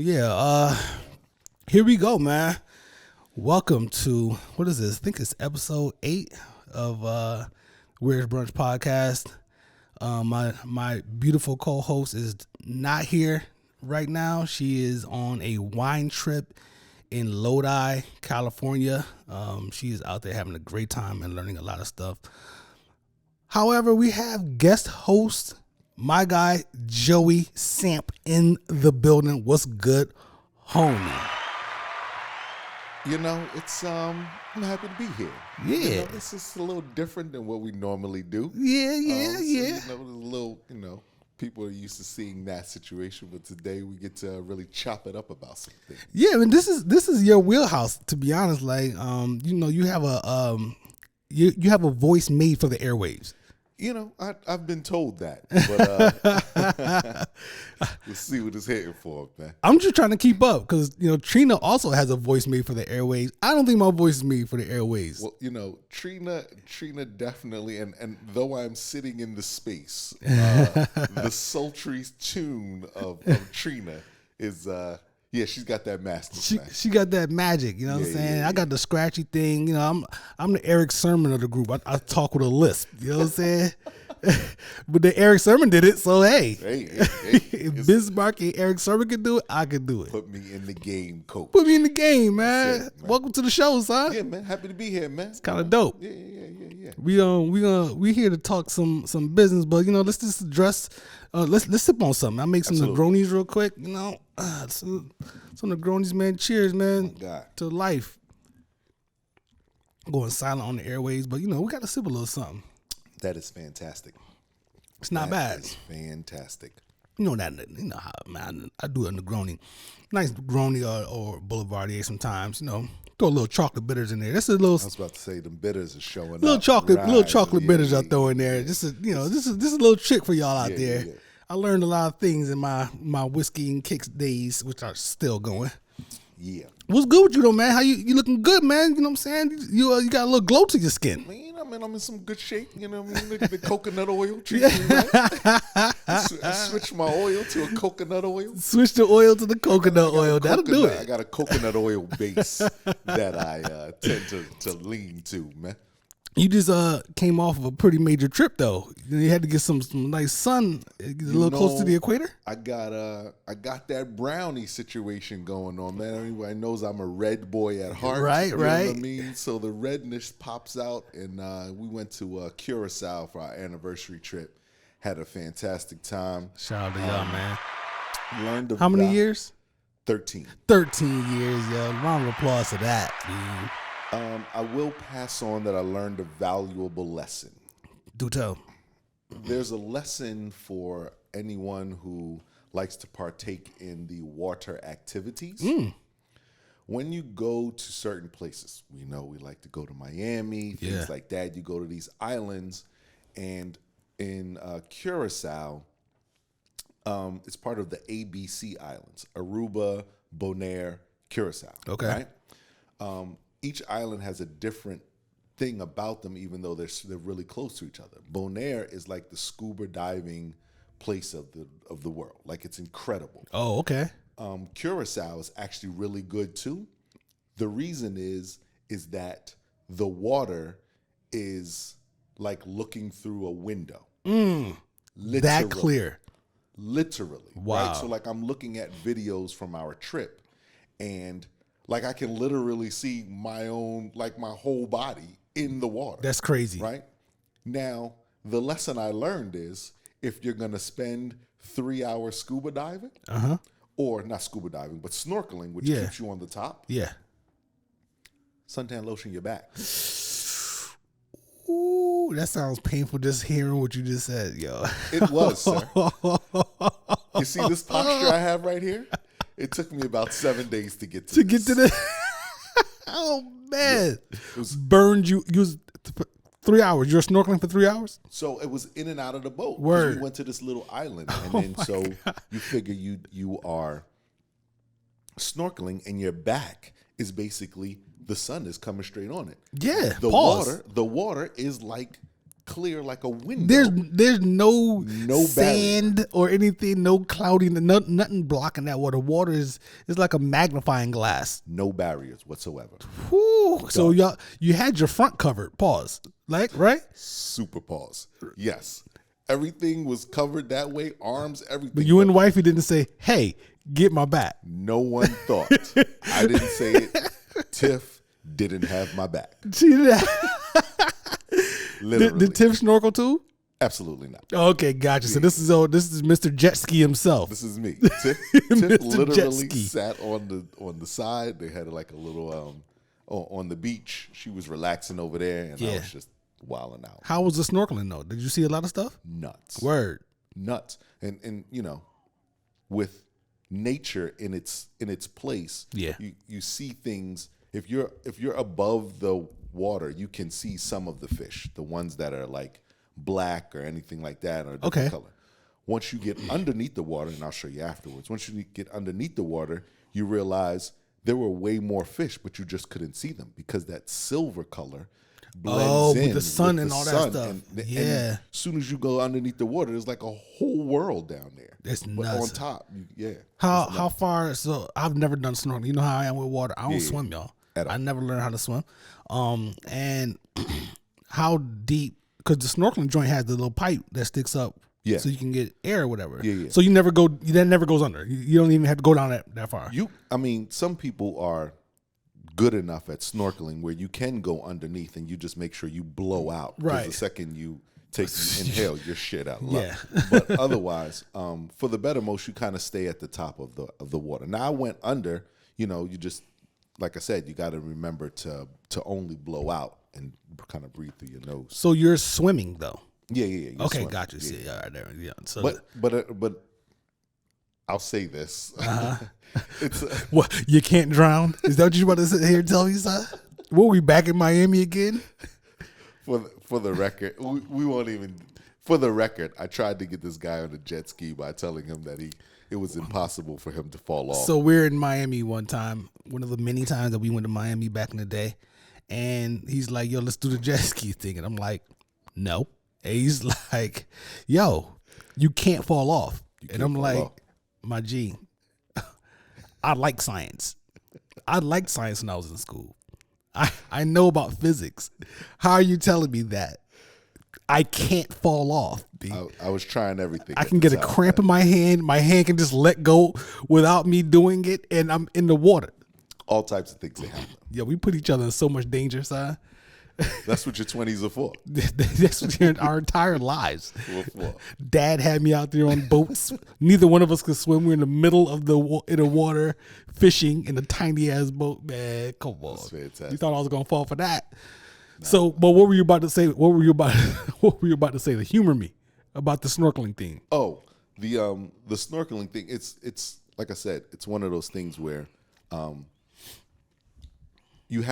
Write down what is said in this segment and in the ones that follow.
Here we go, man. Welcome to, what is this? I think it's episode 8 of Where's Brunch podcast. My beautiful co-host is not here right now. She is on a wine trip in Lodi, California. She is out there having a great time and learning a lot of stuff. However, we have guest host, my guy, Joey Samp in the building. What's good, homie? You know, it's I'm happy to be here. Yeah. You know, it's just a little different than what we normally do. Yeah. You know, a little, people are used to seeing that situation, but today we get to really chop it up about something. Yeah, I mean, this is your wheelhouse, to be honest. Like, you have you have a voice made for the airwaves. You know, I've been told that, but we'll see what it's hitting for, man. I'm just trying to keep up because, Trina also has a voice made for the airwaves. I don't think my voice is made for the airwaves. Well, Trina definitely, and though I'm sitting in the space, the sultry tune of Trina is, she's got that master. She got that magic, you know what I'm saying? Yeah. I got the scratchy thing, I'm the Eric Sermon of the group. I talk with a lisp, you know what I'm saying? But the Eric Sermon did it, so hey. If Bismarck and Eric Sermon can do it, I can do it. Put me in the game, coach. Put me in the game, man. Welcome to the show, son. Yeah, man. Happy to be here, man. It's kind of dope. Yeah. We here to talk some business, but let's just address. Let's sip on something. I make some Negronis real quick. Some Negronis, man. Cheers, man. To life. Going silent on the airways, but we got to sip a little something. That is fantastic. It's not bad. It's fantastic. How, man, I do a Negroni. Nice Negroni or Boulevardier sometimes, Throw a little chocolate bitters in there. That's a little. I was about to say the bitters are showing little up. Chocolate bitters I throw in there. This is a little trick for y'all out there. Yeah. I learned a lot of things in my whiskey and kicks days, which are still going. Yeah. What's good with you though, man? How you looking good, man? You know what I'm saying? You got a little glow to your skin. Man, I'm in some good shape. Look at the coconut oil treatment. Right? I switched my oil to a coconut oil. Switch the oil to the coconut oil. That'll do it. I got a coconut oil base that I tend to lean to, man. You just came off of a pretty major trip though. You had to get some nice sun, a little close to the equator. I got that brownie situation going on, man. Everybody knows I'm a red boy at heart. Right. You know what I mean? So the redness pops out, and we went to Curacao for our anniversary trip. Had a fantastic time. Shout out to y'all, man. Learned how many years? 13. 13 years, yo. Round of applause for that, dude. I will pass on that I learned a valuable lesson. Do tell. There's a lesson for anyone who likes to partake in the water activities. When you go to certain places, we like to go to Miami, things like that. You go to these islands, and in Curacao, it's part of the ABC Islands: Aruba, Bonaire, Curacao. Okay. Right? Each island has a different thing about them, even though they're really close to each other. Bonaire is like the scuba diving place of the world. Like, it's incredible. Oh, okay. Curacao is actually really good too. The reason is that the water is like looking through a window. That clear. Literally. Wow. Right? So like, I'm looking at videos from our trip, and like, I can literally see my whole body in the water. That's crazy. Right? Now, the lesson I learned is, if you're going to spend 3 hours scuba diving, or not scuba diving, but snorkeling, which keeps you on the top. Yeah. Suntan lotion your back. Ooh, that sounds painful just hearing what you just said, yo. It was, sir. You see this posture I have right here? It took me about 7 days to get to the. Oh man! Yeah. It was burned you. You was 3 hours. You're snorkeling for 3 hours. So it was in and out of the boat. Word. We went to this little island, and then you figure you are snorkeling, and your back is basically the sun is coming straight on it. Yeah. The water is like clear like a window. There's no sand barrier. or anything, no clouding, nothing blocking that water. Water is like a magnifying glass. No barriers whatsoever. Whew. So you had your front covered. Pause. Like, right? Super pause. Yes. Everything was covered that way, arms, everything. But you and wifey didn't say, "Hey, get my back." No one thought. I didn't say it. Tiff didn't have my back. She did. Literally. Did Tiff snorkel too? Absolutely not. Okay, gotcha. So this is Mr. Jet Ski himself. This is me. Tiff literally sat on the side. They had like a little on the beach. She was relaxing over there, and I was just wilding out. How was the snorkeling though? Did you see a lot of stuff? Nuts. Word. Nuts. And with nature in its place, you see things. If you're above the water, you can see some of the fish, the ones that are like black or anything like that, or different color. Once you get underneath the water, and I'll show you afterwards, once you get underneath the water, you realize there were way more fish, but you just couldn't see them because that silver color blends in with the sun and all that stuff. And as soon as you go underneath the water, there's like a whole world down there. It's but nuts. on top, How far? So I've never done snorkeling. You know how I am with water. I don't swim, y'all. I never learned how to swim. And how deep? Because the snorkeling joint has the little pipe that sticks up, so you can get air or whatever. So you never go. That never goes under. You don't even have to go down that far. Some people are good enough at snorkeling where you can go underneath and you just make sure you blow out. Right. The second you inhale your shit out. But otherwise, for the better most, you kind of stay at the top of the water. Now I went under. You just, like I said, you got to remember to only blow out and kind of breathe through your nose. So you're swimming though. Yeah. Okay, got you. See, all right, there. Yeah. So, but I'll say this. It's what, you can't drown? Is that what you're about to sit here and tell me, son? Were we back in Miami again? For the record, we won't even. For the record, I tried to get this guy on a jet ski by telling him that it was impossible for him to fall off. So we're in Miami one time, one of the many times that we went to Miami back in the day, and he's like, "Yo, let's do the jet ski thing," and I'm like, "No," and he's like, "Yo, you can't fall off," and I'm like, "My G, I like science. I liked science when I was in school. I know about physics. How are you telling me that I can't fall off?" I was trying everything. I can get a cramp in my hand. My hand can just let go without me doing it, and I'm in the water. All types of things that happen. Yeah, we put each other in so much danger, son. That's what your 20s are for. That's what our entire lives. Dad had me out there on boats. Neither one of us could swim. We're in the middle of the water fishing in a tiny ass boat. Man, come on. That's fantastic. You thought I was gonna fall for that? No. So, but what were you about to say? What were you about to say to humor me about the snorkeling thing? Oh, the snorkeling thing. It's like I said. It's one of those things where you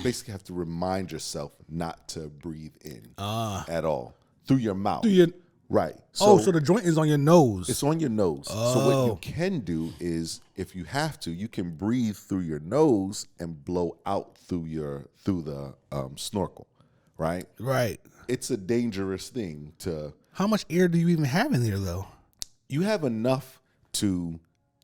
basically have to remind yourself not to breathe in at all through your mouth. Right. So the joint is on your nose. It's on your nose. Oh. So what you can do is, if you have to, you can breathe through your nose and blow out through the snorkel. Right. Right. It's a dangerous thing to. How much air do you even have in there, though? You have enough to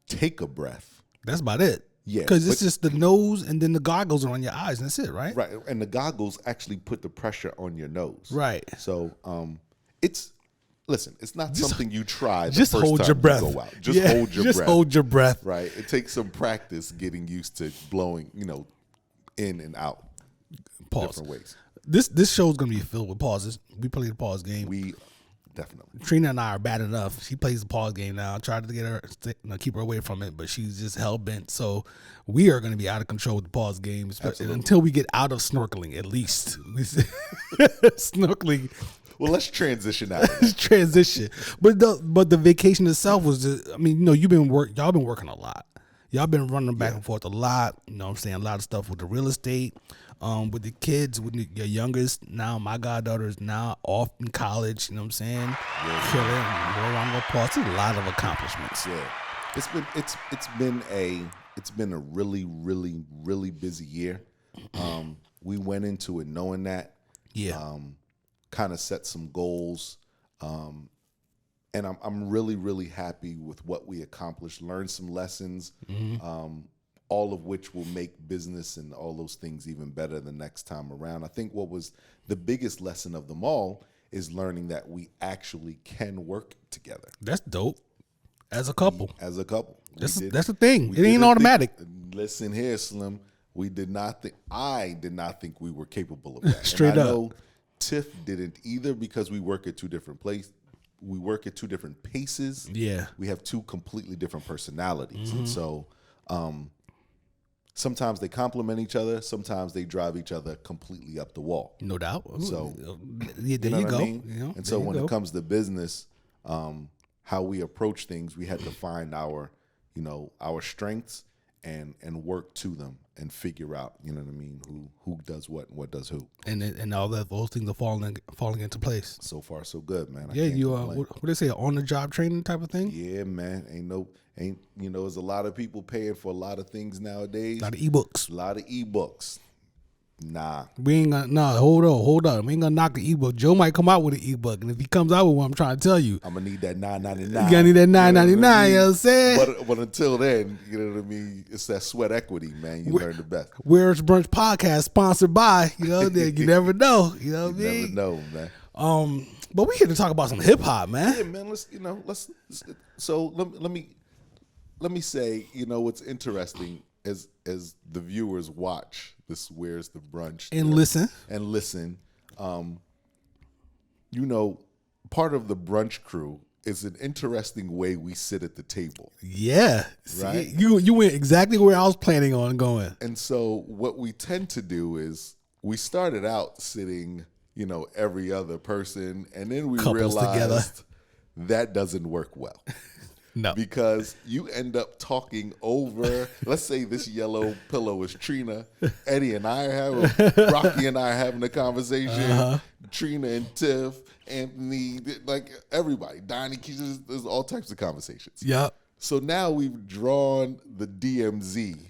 take a breath. That's about it. Yeah, because it's just the nose, and then the goggles are on your eyes, and that's it, right? Right, and the goggles actually put the pressure on your nose. Right. So, it's not something you try. Just hold your breath. You go out. Just hold your breath. Just hold your breath. Right. It takes some practice getting used to blowing, in and out. Pause. Different ways. This show is going to be filled with pauses. We play the pause game. We definitely. Trina and I are bad enough. She plays the pause game now. I tried to get her, keep her away from it, but she's just hell bent. So we are going to be out of control with the pause game, until we get out of snorkeling. At least snorkeling. Well, let's transition out. Let's transition. But the vacation itself was just. I mean, y'all been working a lot. Y'all been running back and forth a lot. You know what I'm saying? A lot of stuff with the real estate. With the kids, with your youngest, now my goddaughter is now off in college, you know what I'm saying? Killing, more round of applause. It's a lot of accomplishments. Yeah. It's been a really, really, really busy year. We went into it knowing that. Yeah. kind of set some goals. And I'm really, really happy with what we accomplished, learned some lessons, all of which will make business and all those things even better the next time around. I think what was the biggest lesson of them all is learning that we actually can work together. That's dope. As a couple. As a couple. That's the thing. It ain't automatic. Listen here, Slim. I did not think we were capable of that. Straight and I up. know Tiff didn't either because we work at two different places. We work at two different paces. Yeah. We have two completely different personalities. And so sometimes they complement each other. Sometimes they drive each other completely up the wall. No doubt. So yeah, there you go. what I mean? You know, and so when it comes to business, how we approach things, we had to find our strengths and work to them and figure out, you know what I mean, who does what and what does who. And all those things are falling into place. So far so good, man. Yeah, you what they say, on the job training type of thing? Yeah, man. There's a lot of people paying for a lot of things nowadays. A lot of ebooks. A lot of ebooks. Nah. We ain't gonna hold on. We ain't gonna knock the ebook. Joe might come out with an ebook, and if he comes out with one, I'm trying to tell you, I'm gonna need that $9.99. You gotta need that $9.99, you know what I'm saying? But until then, you know what I mean? It's that sweat equity, man. You learn the best. Where's Brunch Podcast sponsored by? You know, you never know. You know what I mean? Never know, man. But we here to talk about some hip hop, man. Yeah, man. Let me say, what's interesting as the viewers watch this Where's the Brunch And listen. Part of the brunch crew is an interesting way we sit at the table. Yeah. Right? You went exactly where I was planning on going. And so what we tend to do is we started out sitting, every other person, and then we Couples realized together. that doesn't work well. No. Because you end up talking over, let's say this yellow pillow is Trina, Eddie and I are having, Brocky and I are having a conversation, Trina and Tiff, Anthony, like everybody, Donnie, there's all types of conversations. Yep. So now we've drawn the DMZ,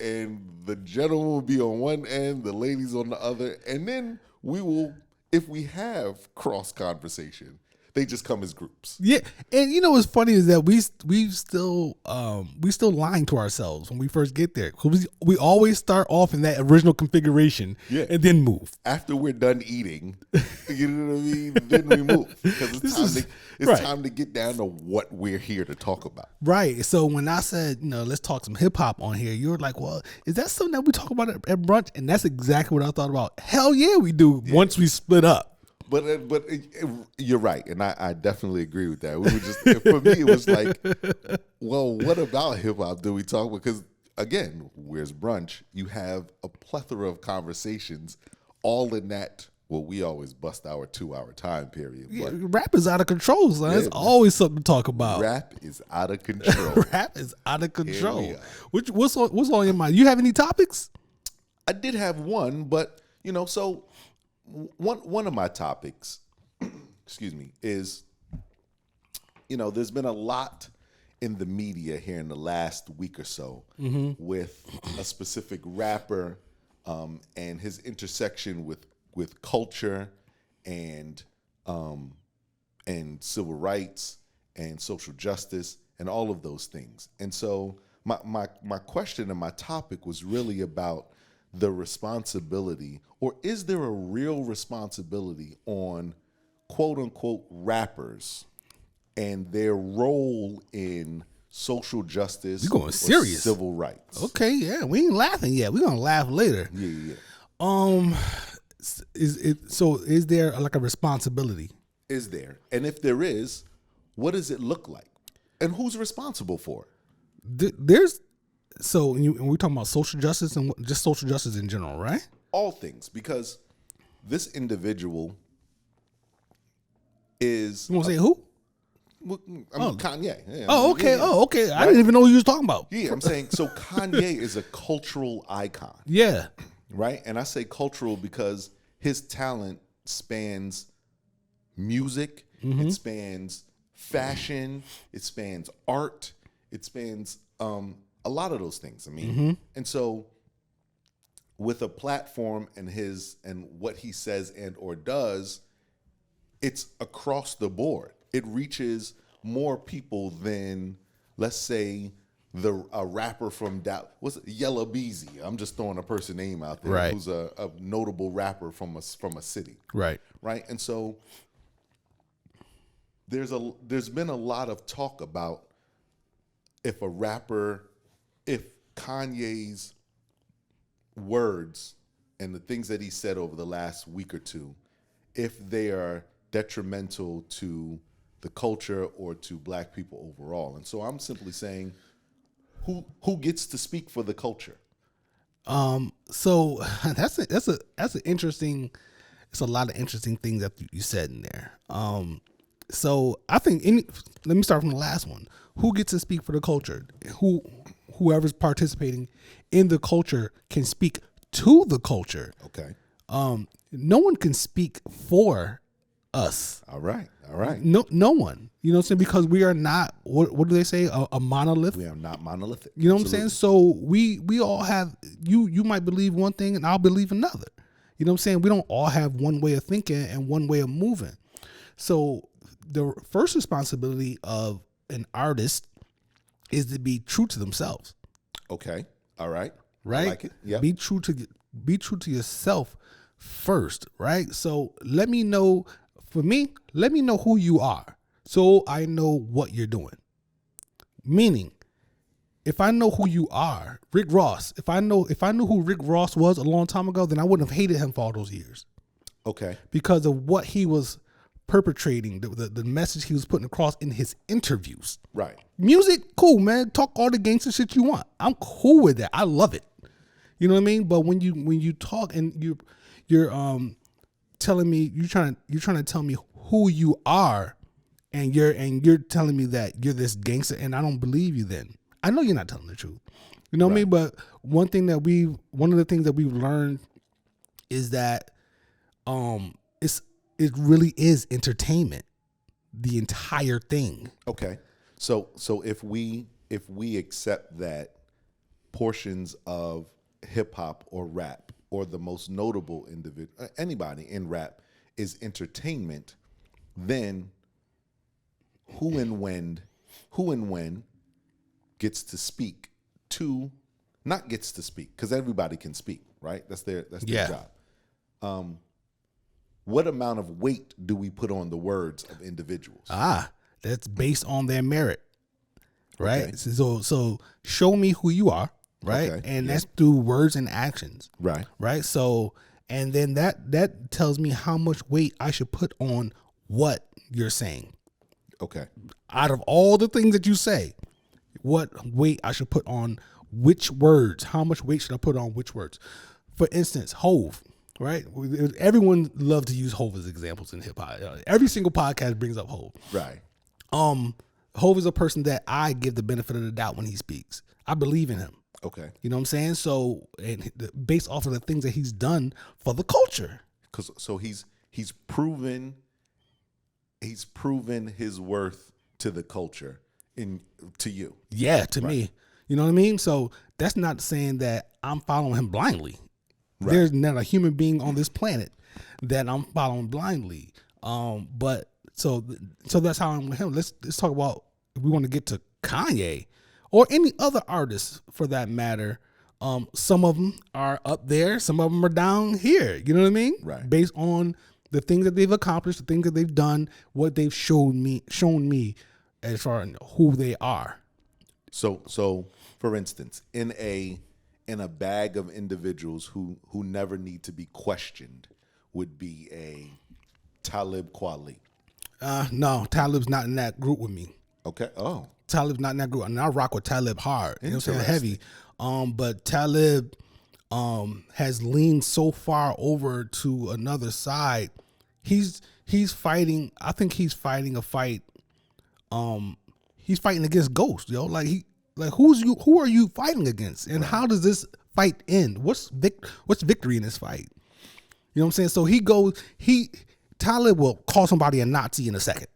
and the gentleman will be on one end, the ladies on the other, and then we will, if we have cross conversation, they just come as groups. Yeah, and what's funny is that we still lying to ourselves when we first get there. Cause we always start off in that original configuration, and then move. After we're done eating, you know what I mean? Then we move because it's time to get down to what we're here to talk about. Right. So when I said let's talk some hip hop on here, you were like, well, is that something that we talk about at brunch? And that's exactly what I thought about. Hell yeah, we do. Yeah. Once we split up. But you're right, and I definitely agree with that. We were just, for me, it was like, well, what about hip hop do we talk about? Because again, Where's Brunch? You have a plethora of conversations, all in that. Well, we always bust our 2-hour time period. Yeah, rap is out of control, son. There's always something to talk about. Rap is out of control. Rap is out of control. What's on your mind? You have any topics? I did have one, but so. One of my topics, excuse me, is, there's been a lot in the media here in the last week or so with a specific rapper and his intersection with culture and civil rights and social justice and all of those things. And so my question and my topic was really about the responsibility, or is there a real responsibility on quote unquote rappers and their role in social justice, going serious, civil rights? Okay, yeah, we ain't laughing yet. We're gonna laugh later. Yeah. Is there like a responsibility? Is there? And if there is, what does it look like? And who's responsible for it? And we're talking about social justice and just social justice in general, right? All things, because this individual is... You want to say who? Kanye. Yeah, okay. Yeah. Oh, okay. Right? I didn't even know who you was talking about. Yeah, I'm saying, so Kanye is a cultural icon. Yeah. Right? And I say cultural because his talent spans music, it spans fashion, it spans art, it spans... a lot of those things. I mean, and so with a platform and what he says and or does, it's across the board. It reaches more people than, let's say, a rapper from Dallas. What's it? Yella Beezy. I'm just throwing a person name out there, Right. who's a notable rapper from a city. Right. Right. And so there's been a lot of talk about if Kanye's words and the things that he said over the last week or two, if they are detrimental to the culture or to black people overall. And so I'm simply saying, who gets to speak for the culture? So that's an interesting. It's a lot of interesting things that you said in there. So I think let me start from the last one. Who gets to speak for the culture? Whoever's participating in the culture can speak to the culture. Okay. No one can speak for us. All right. No one. You know what I'm saying? Because we are not. What do they say? A monolith. We are not monolithic. You know what I'm saying? So we all have. You might believe one thing and I'll believe another. You know what I'm saying? We don't all have one way of thinking and one way of moving. So the first responsibility of an artist is to be true to themselves. Okay. All right. Right? I like it. Yeah. Be true to yourself first, right? So let me know who you are so I know what you're doing. Meaning, if I know who you are, Rick Ross, if I knew who Rick Ross was a long time ago, then I wouldn't have hated him for all those years. Okay. Because of what he was perpetrating, the message he was putting across in his interviews. Right. Music, cool, man. Talk all the gangster shit you want. I'm cool with that. I love it. You know what I mean? But when you talk and you're telling me you're trying to tell me who you are, and you're telling me that you're this gangster, and I don't believe you. Then I know you're not telling the truth. You know what I mean? But one of the things that we've learned is that it really is entertainment, the entire thing. Okay. So if we accept that portions of hip hop or rap or the most notable individual, anybody in rap is entertainment, then who and when gets to speak to, not gets to speak, because everybody can speak, right? That's their job. What amount of weight do we put on the words of individuals? That's based on their merit, right? Okay. So show me who you are, right? Okay. And that's through words and actions, Right. right? So, and then that tells me how much weight I should put on what you're saying. Okay. Out of all the things that you say, what weight I should put on which words? How much weight should I put on which words? For instance, Hove. Right, everyone loves to use Hove as examples in hip hop. Every single podcast brings up Hove. Right. Hove is a person that I give the benefit of the doubt when he speaks. I believe in him. Okay. You know what I'm saying? So, and based off of the things that he's done for the culture. So he's proven his worth to the culture to you. Yeah, to me. You know what I mean? So that's not saying that I'm following him blindly. Right. There's not a human being on this planet that I'm following blindly. But so that's how I'm with him. Let's talk about, if we want to get to Kanye or any other artist for that matter. Some of them are up there, some of them are down here. You know what I mean? Right. Based on the things that they've accomplished, the things that they've done, what they've shown me as far as who they are. So for instance, in a bag of individuals who never need to be questioned would be a Talib Kweli. No, Talib's not in that group with me. Okay. Oh. Talib's not in that group. And I rock with Talib hard. You know what I'm saying? Heavy. But Talib has leaned so far over to another side. He's fighting, I think he's fighting a fight. He's fighting against Ghost, yo. Who are you fighting against? And how does this fight end? What's victory in this fight? You know what I'm saying? So Talib will call somebody a Nazi in a second.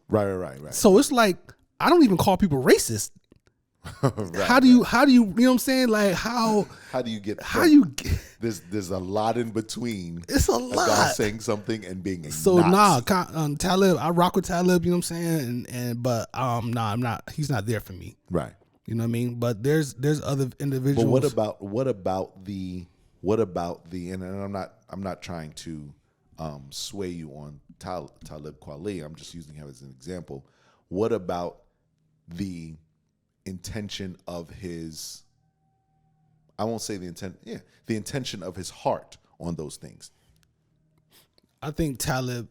Right. So it's like, I don't even call people racist. How do you you know what I'm saying? Like how do you get? How do you get? There's a lot in between. It's a guy lot. saying something and being a So Nazi. Talib, I rock with Talib. You know what I'm saying? But I'm not. He's not there for me. Right. You know what I mean? But there's other individuals. But what about the and I'm not trying to sway you on Talib Kweli. I'm just using him as an example. What about the intention of his, I won't say the intention of his heart on those things? I think Talib,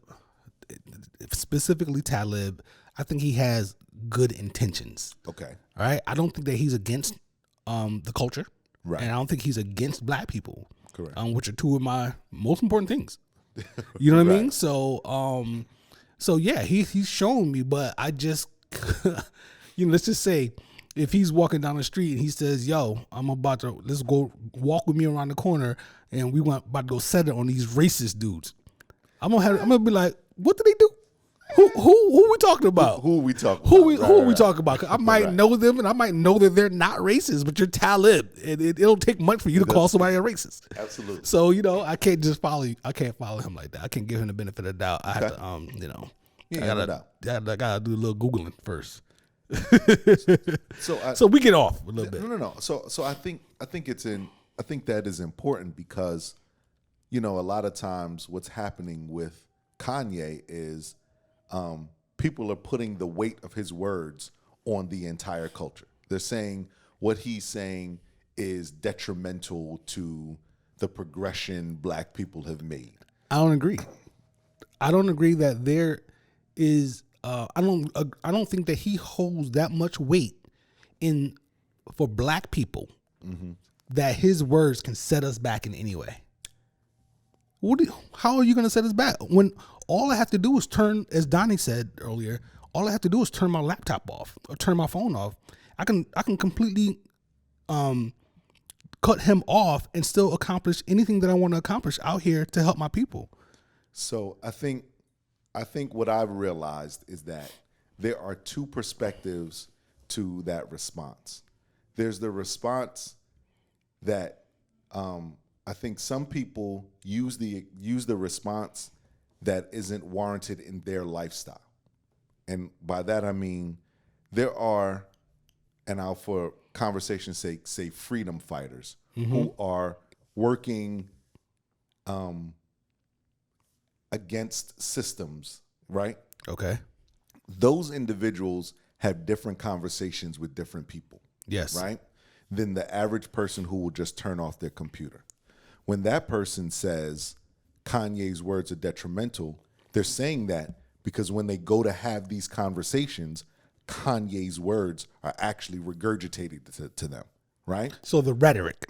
specifically Talib, I think he has good intentions. Okay. All right. I don't think that he's against the culture. Right. And I don't think he's against black people. Correct. Which are two of my most important things. You know what I mean? So yeah, he's shown me, but I just let's just say if he's walking down the street and he says, "Yo, let's go walk with me around the corner and we about to go set it on these racist dudes." I'm gonna be like, "What did they do? Who we talking about? Who are we talking about? Who are we talking about? 'Cause I might know them and I might know that they're not racist, but you're Talib. It'll take much for you to call somebody a racist. Absolutely. So, I can't just follow you. I can't follow him like that. I can't give him the benefit of the doubt. I have to, I gotta do a little Googling first. So we get off a little bit. No. So I think that is important because, a lot of times what's happening with Kanye is people are putting the weight of his words on the entire culture. They're saying what he's saying is detrimental to the progression black people have made. I don't agree. I don't agree that there is. I don't think that he holds that much weight for black people that his words can set us back in any way. How are you going to set us back when all I have to do is turn, as Donnie said earlier, all I have to do is turn my laptop off or turn my phone off. I can completely cut him off and still accomplish anything that I want to accomplish out here to help my people. So I think what I've realized is that there are two perspectives to that response. There's the response that I think some people use the response that isn't warranted in their lifestyle. And by that I mean there are, and I'll for conversation's sake say freedom fighters who are working against systems, right? Okay. Those individuals have different conversations with different people. Yes. Right? Than the average person who will just turn off their computer. When that person says Kanye's words are detrimental, they're saying that because when they go to have these conversations, Kanye's words are actually regurgitated to them, right? So the rhetoric.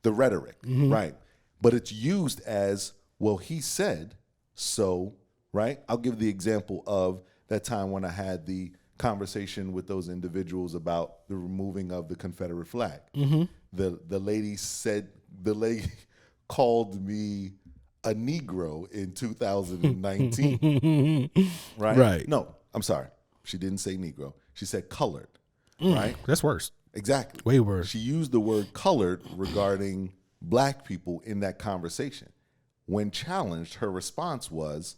Right. But it's used as, well, he said so, right? I'll give the example of that time when I had the conversation with those individuals about the removing of the Confederate flag. The lady called me a Negro in 2019, right? Right. No, I'm sorry. She didn't say Negro. She said colored, right? That's worse. Exactly. Way worse. She used the word colored regarding black people in that conversation. When challenged, her response was,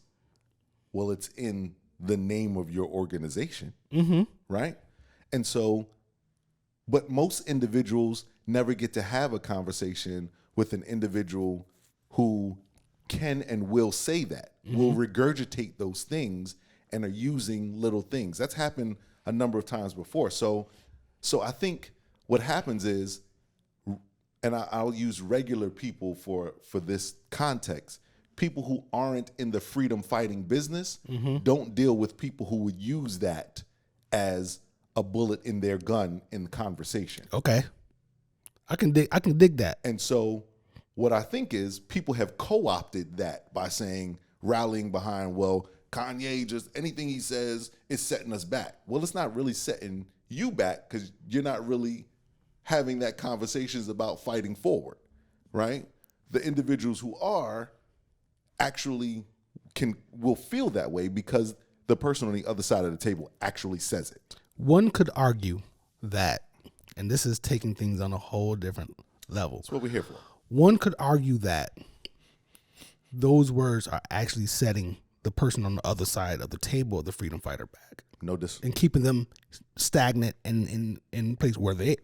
well, it's in the name of your organization, right? And so, but most individuals never get to have a conversation with an individual who can and will say that, will regurgitate those things and are using little things. That's happened a number of times before. So I think what happens is, and I'll use regular people for this context, people who aren't in the freedom fighting business don't deal with people who would use that as a bullet in their gun in the conversation. Okay. I can dig that. And so what I think is people have co-opted that by saying, rallying behind, well, Kanye, just anything he says is setting us back. Well, it's not really setting you back because you're not really having that conversations about fighting forward, right? The individuals who are actually will feel that way because the person on the other side of the table actually says it. One could argue that and this is taking things on a whole different level. That's what we're here for. One could argue that those words are actually setting the person on the other side of the table of the freedom fighter back. No, this and keeping them stagnant and in place where they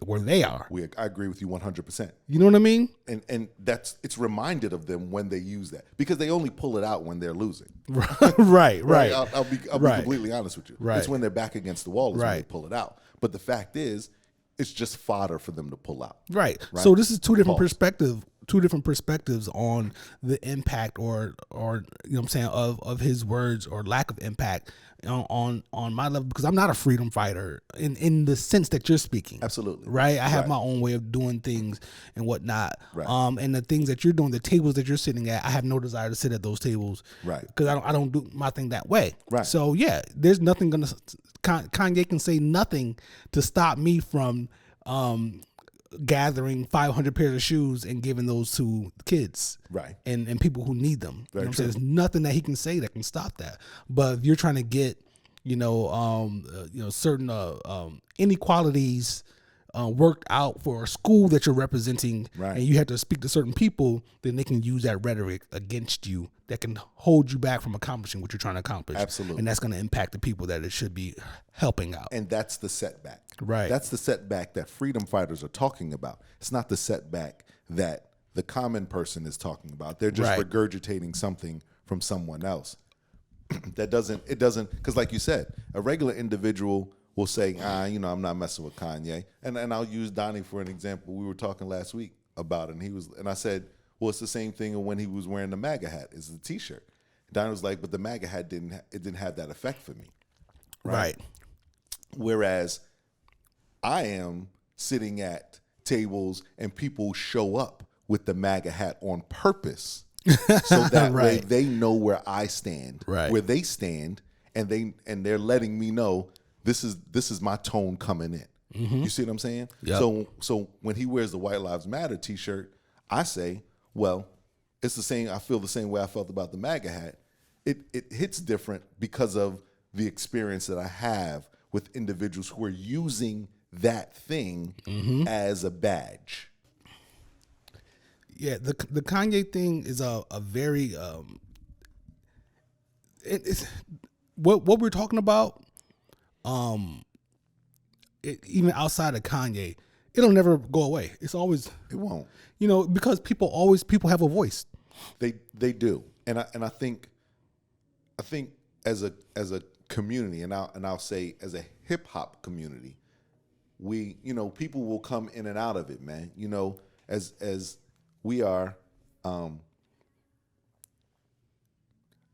are. I agree with you 100%. You know what I mean? And it's reminded of them when they use that, because they only pull it out when they're losing. Right. I'll be completely honest with you. Right. It's when they're back against the wall is when they pull it out. But the fact is, it's just fodder for them to pull out. Right. So this is two different perspectives on the impact or you know what I'm saying of his words or lack of impact on my level, because I'm not a freedom fighter in the sense that you're speaking. Absolutely. Right. I have my own way of doing things and whatnot. Right. And the things that you're doing, the tables that you're sitting at, I have no desire to sit at those tables. Right. Because I don't do my thing that way. Right. So yeah, there's nothing Kanye can say nothing to stop me from gathering 500 pairs of shoes and giving those to kids, right, and people who need them. Very you know what I'm true. saying? There's nothing that he can say that can stop that. But if you're trying to get, certain inequalities worked out for a school that you're representing, right, and you have to speak to certain people, then they can use that rhetoric against you that can hold you back from accomplishing what you're trying to accomplish. Absolutely. And that's going to impact the people that it should be helping out. And that's the setback. Right. That's the setback that freedom fighters are talking about. It's not the setback that the common person is talking about. They're just regurgitating something from someone else. It doesn't, because like you said, a regular individual will say, I'm not messing with Kanye. And I'll use Donnie for an example. We were talking last week about it, and I said, well, it's the same thing when he was wearing the MAGA hat. It's the T-shirt. Donnie was like, but the MAGA hat didn't have that effect for me. Right. Whereas I am sitting at tables and people show up with the MAGA hat on purpose, so that way they know where I stand, where they stand, and they're letting me know this is my tone coming in. Mm-hmm. You see what I'm saying? Yep. So when he wears the White Lives Matter T-shirt, I say, well, it's the same. I feel the same way I felt about the MAGA hat. It hits different because of the experience that I have with individuals who are using that thing as a badge. Yeah, the Kanye thing is a very it's what we're talking about. Even outside of Kanye, it'll never go away. It won't. Because people have a voice. They do, and I think as a community, and I'll say as a hip hop community, we people will come in and out of it, man. As we are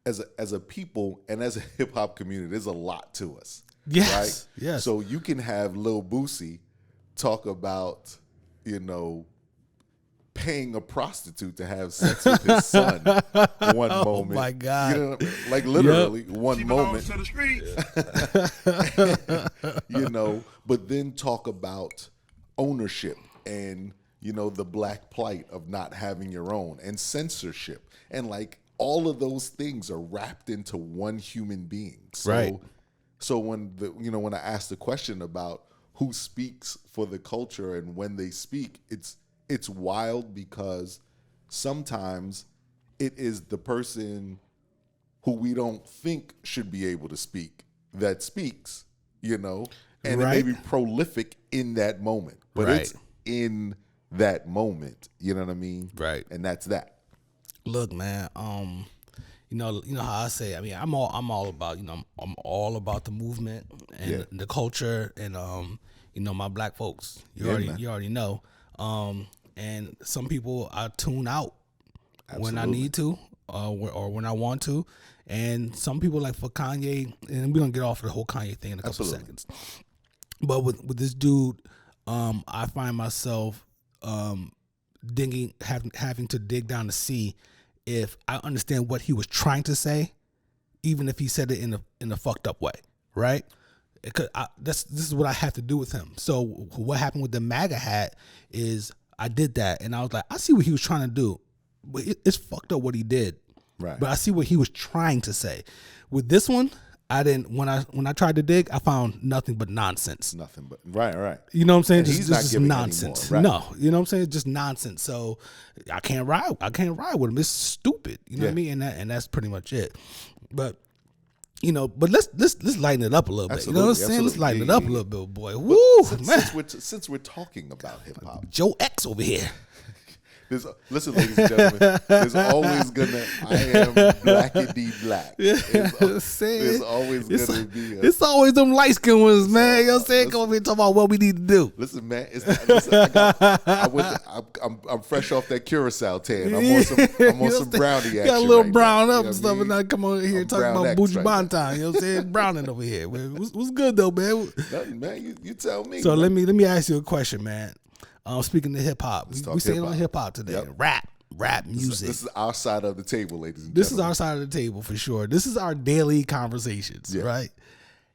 as a people and as a hip hop community, there's a lot to us. Yes. Right? Yes. So you can have Lil Boosie talk about, paying a prostitute to have sex with his son one moment. Oh my God. Like literally one she moment. To the streets. But then talk about ownership and, the black plight of not having your own, and censorship. And like all of those things are wrapped into one human being. So when when I ask the question about who speaks for the culture and when they speak, it's wild, because sometimes it is the person who we don't think should be able to speak that speaks, and it may be prolific in that moment, but it's in that moment, you know what I mean? Right. And that's that. Look, man, you know how I say, I mean, I'm all about, I'm all about the movement and the culture and my black folks. You already know. And some people I tune out when I need to, or when I want to, and some people, like for Kanye, and we're gonna get off the whole Kanye thing in a couple seconds. But with this dude, I find myself having to dig down to see if I understand what he was trying to say, even if he said it in a fucked up way, right? This is what I have to do with him. So what happened with the MAGA hat is I did that, and I was like, I see what he was trying to do, but it's fucked up what he did. Right. But I see what he was trying to say. With this one, when I tried to dig, I found nothing but nonsense. Nothing but right. You know what I'm saying? And he's not just giving nonsense. anymore, right. No, you know what I'm saying? Just nonsense. So I can't ride with him. It's stupid. You know what I mean? And that's pretty much it. But let's lighten it up a little bit. You know what I'm saying? Let's lighten it up a little bit, boy. Woo, man. Since we're talking about hip hop, Joe X over here. Listen, ladies and gentlemen, there's always gonna. I am blackity black. There's always gonna be. It's always them light skinned ones, man. You know what I'm saying? Come over here and talk about what we need to do. Listen, man. I'm fresh off that Curacao tan. I'm on some brownie action. Got a little right brown now, up and stuff, and I come on here talking about Bougie Bantan. You know what I'm saying? Browning over here. What's good though, man? Nothing, man. You tell me. So let me ask you a question, man. Speaking of hip hop, we staying on hip hop today. Yep. Rap music. This is our side of the table, ladies and gentlemen. This is our side of the table for sure. This is our daily conversations, right?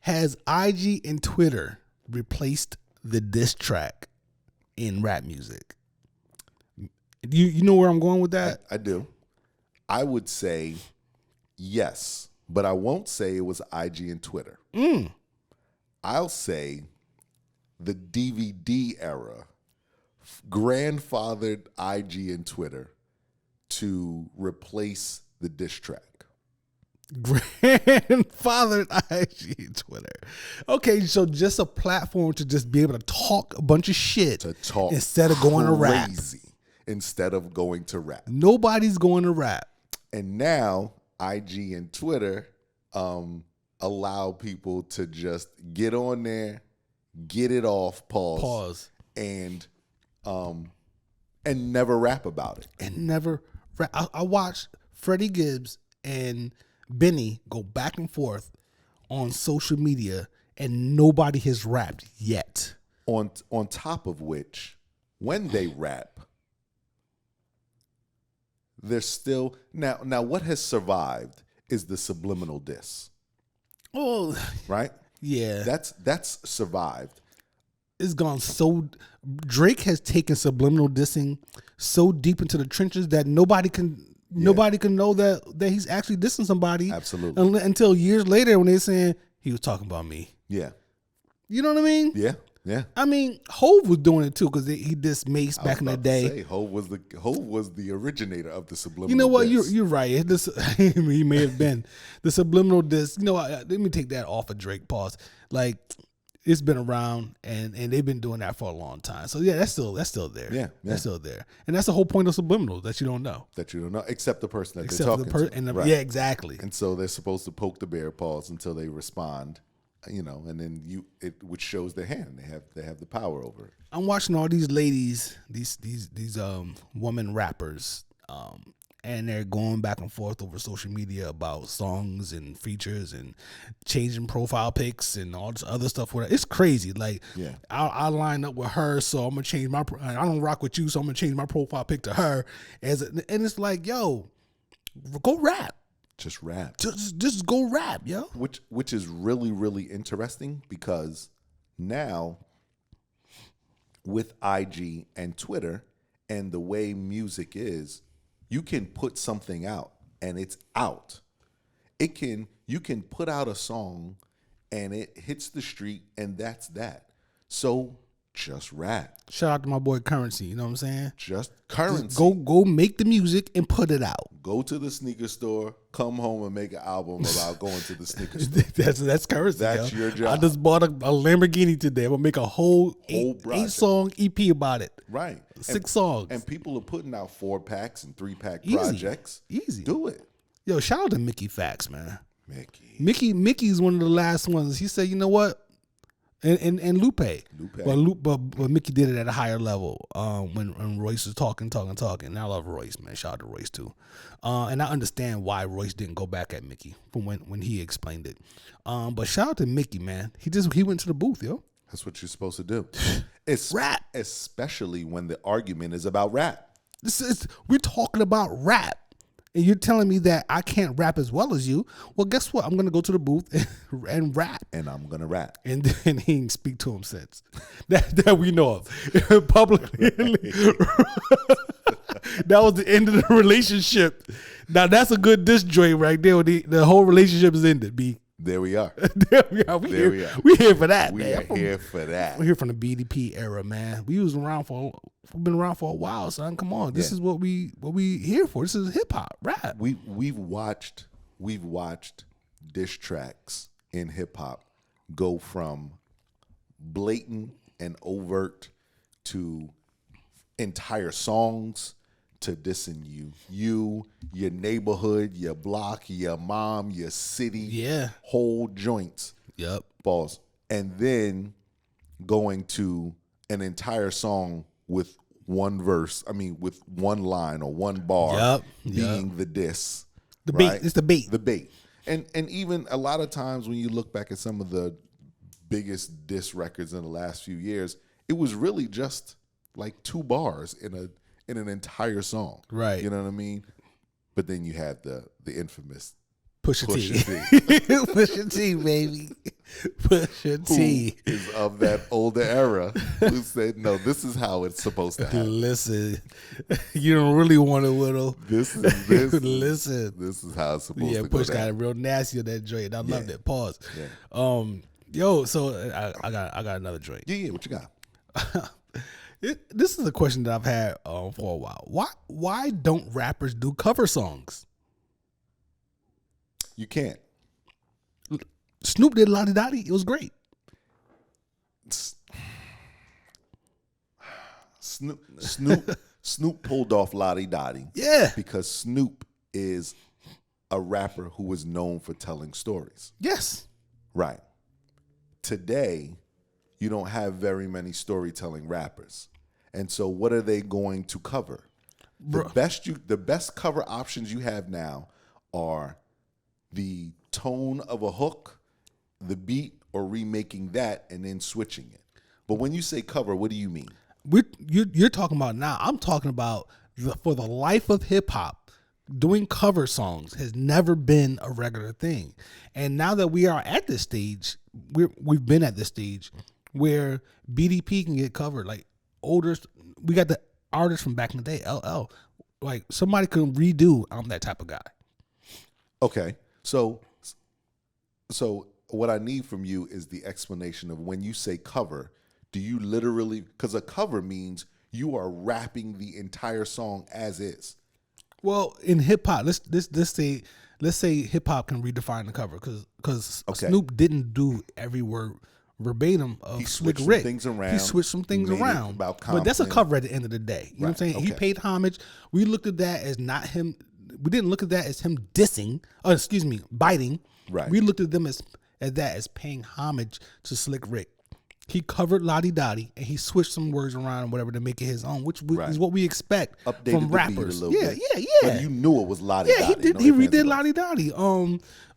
Has IG and Twitter replaced the diss track in rap music? You know where I'm going with that? I do. I would say yes, but I won't say it was IG and Twitter. I'll say the DVD era grandfathered IG and Twitter to replace the diss track. Grandfathered IG and Twitter. Okay, so just a platform to just be able to talk a bunch of shit To talk instead of going to rap. Instead of going to rap. Nobody's going to rap. And now IG and Twitter allow people to just get on there, get it off, pause. And never rap about it. And never rap. I watched Freddie Gibbs and Benny go back and forth on social media, and nobody has rapped yet. On top of which, when they rap, they're still now what has survived is the subliminal diss. Oh, right? Yeah. That's survived. It's gone so. Drake has taken subliminal dissing so deep into the trenches that nobody can know that he's actually dissing somebody. Absolutely. Until years later when they're saying he was talking about me. Yeah. You know what I mean? Yeah. I mean, Hov was doing it too because he dissed Mace back in the day. Hov was the originator of the subliminal. You know what? Diss. You're right. He may have been the subliminal diss. You know what? Let me take that off of Drake. Pause. Like, it's been around and they've been doing that for a long time. So yeah, that's still there. Yeah. That's still there. And that's the whole point of subliminal, that you don't know. Except the person that they're talking to. Right. Yeah, exactly. And so they're supposed to poke the bear paws until they respond, and then which shows their hand. They have the power over it. I'm watching all these ladies, these woman rappers, and they're going back and forth over social media about songs and features and changing profile pics and all this other stuff. It's crazy. Like, I line up with her, so I'm gonna change I don't rock with you, so I'm gonna change my profile pic to her. And it's like, yo, go rap. Just rap. Just go rap, yo. Which is really, really interesting because now with IG and Twitter and the way music is, you can put something out and it's out. You can put out a song and it hits the street and that's that. So just rap. Shout out to my boy Currency, you know what I'm saying? Just Currency. Just go make the music and put it out. Go to the sneaker store, come home and make an album about going to the sneaker store. That's Currency. That's your job. I just bought a Lamborghini today. I'm gonna make a whole 8-song EP about it. Right. 6 songs. And people are putting out 4-packs and 3-pack projects. Easy. Do it. Yo, shout out to Mickey Facts, man. Mickey's one of the last ones. He said, you know what? And Lupe. But Mickey did it at a higher level when Royce was talking. And I love Royce, man. Shout out to Royce too. And I understand why Royce didn't go back at Mickey from when he explained it. But shout out to Mickey, man. He went to the booth, yo. That's what you're supposed to do. It's rap, especially when the argument is about rap. We're talking about rap. And you're telling me that I can't rap as well as you. Well, guess what? I'm going to go to the booth and rap. And I'm going to rap. And then he didn't speak to him since. That we know of. Publicly. That was the end of the relationship. Now, that's a good diss joint right there. The whole relationship is ended, B. There we are. There we are. There we are. We here for that, We man. are here for that. We're here from the BDP era, man. We've been around for a while, son. Come on. This is what we here for. This is hip hop, rap. We've watched diss tracks in hip hop go from blatant and overt to entire songs to dissing you, your neighborhood, your block, your mom, your city, whole joints. Yep. Pause. And then going to an entire song with one verse, with one line or one bar being the diss. The right? bait. It's the bait. The bait. And even a lot of times when you look back at some of the biggest diss records in the last few years, it was really just like 2 bars in an entire song. Right. You know what I mean? But then you had the infamous Pusha T. Pusha T, baby. Pusha T. Who is of that older era who said, no, this is how it's supposed to happen. Listen, you don't really want to whittle. Listen. This is how it's supposed to go. Yeah, Push down. got it real nasty on that joint. I loved it. Pause. Yeah. So I got another joint. Yeah, what you got? This is a question that I've had for a while. Why don't rappers do cover songs? You can't. Snoop did Lottie Dottie. It was great. Snoop pulled off Lottie Dottie. Yeah. Because Snoop is a rapper who is known for telling stories. Yes. Right. Today, you don't have very many storytelling rappers. And so what are they going to cover? The best cover options you have now are the tone of a hook, the beat, or remaking that and then switching it. But when you say cover, what do you mean? You're talking about now. I'm talking about for the life of hip hop, doing cover songs has never been a regular thing. And now that we are at this stage, we've been at this stage where BDP can get covered. Like we got the artists from back in the day, LL. Like somebody can redo I'm That Type of Guy. Okay. So what I need from you is the explanation of when you say cover, do you literally, because a cover means you are rapping the entire song as is. Well, in hip hop, let's say hip hop can redefine the cover because Snoop didn't do every word verbatim of Slick Rick. He switched some things around. But that's a cover at the end of the day. You know what I'm saying? Okay. He paid homage. We looked at that as not him. We didn't look at that as him biting. Right. We looked at them as that as paying homage to Slick Rick. He covered Lottie Dottie and he switched some words around and whatever to make it his own, which is what we expect from rappers. Yeah. But you knew it was Lottie Dottie. Yeah, he redid Lottie Dottie.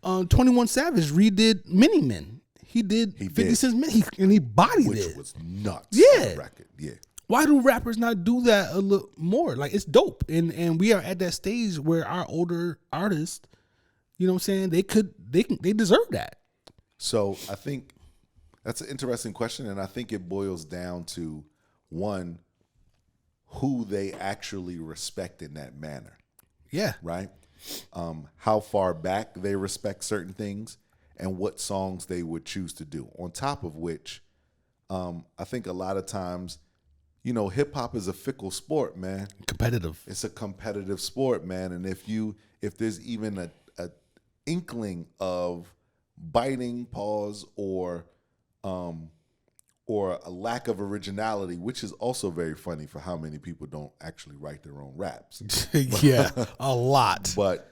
21 Savage redid Mini Men. He did 50 Cent's and he bodied which it. Which was nuts. Yeah. On the record. Yeah. Why do rappers not do that a little more? Like, it's dope. And we are at that stage where our older artists, you know what I'm saying, they deserve that. So I think that's an interesting question, and I think it boils down to, one, who they actually respect in that manner. Yeah. Right? How far back they respect certain things and what songs they would choose to do. On top of which, I think a lot of times, hip-hop is a fickle sport, man. Competitive. It's a competitive sport, man. And if there's even a inkling of biting, pause, or a lack of originality, which is also very funny for how many people don't actually write their own raps. Yeah, a lot. But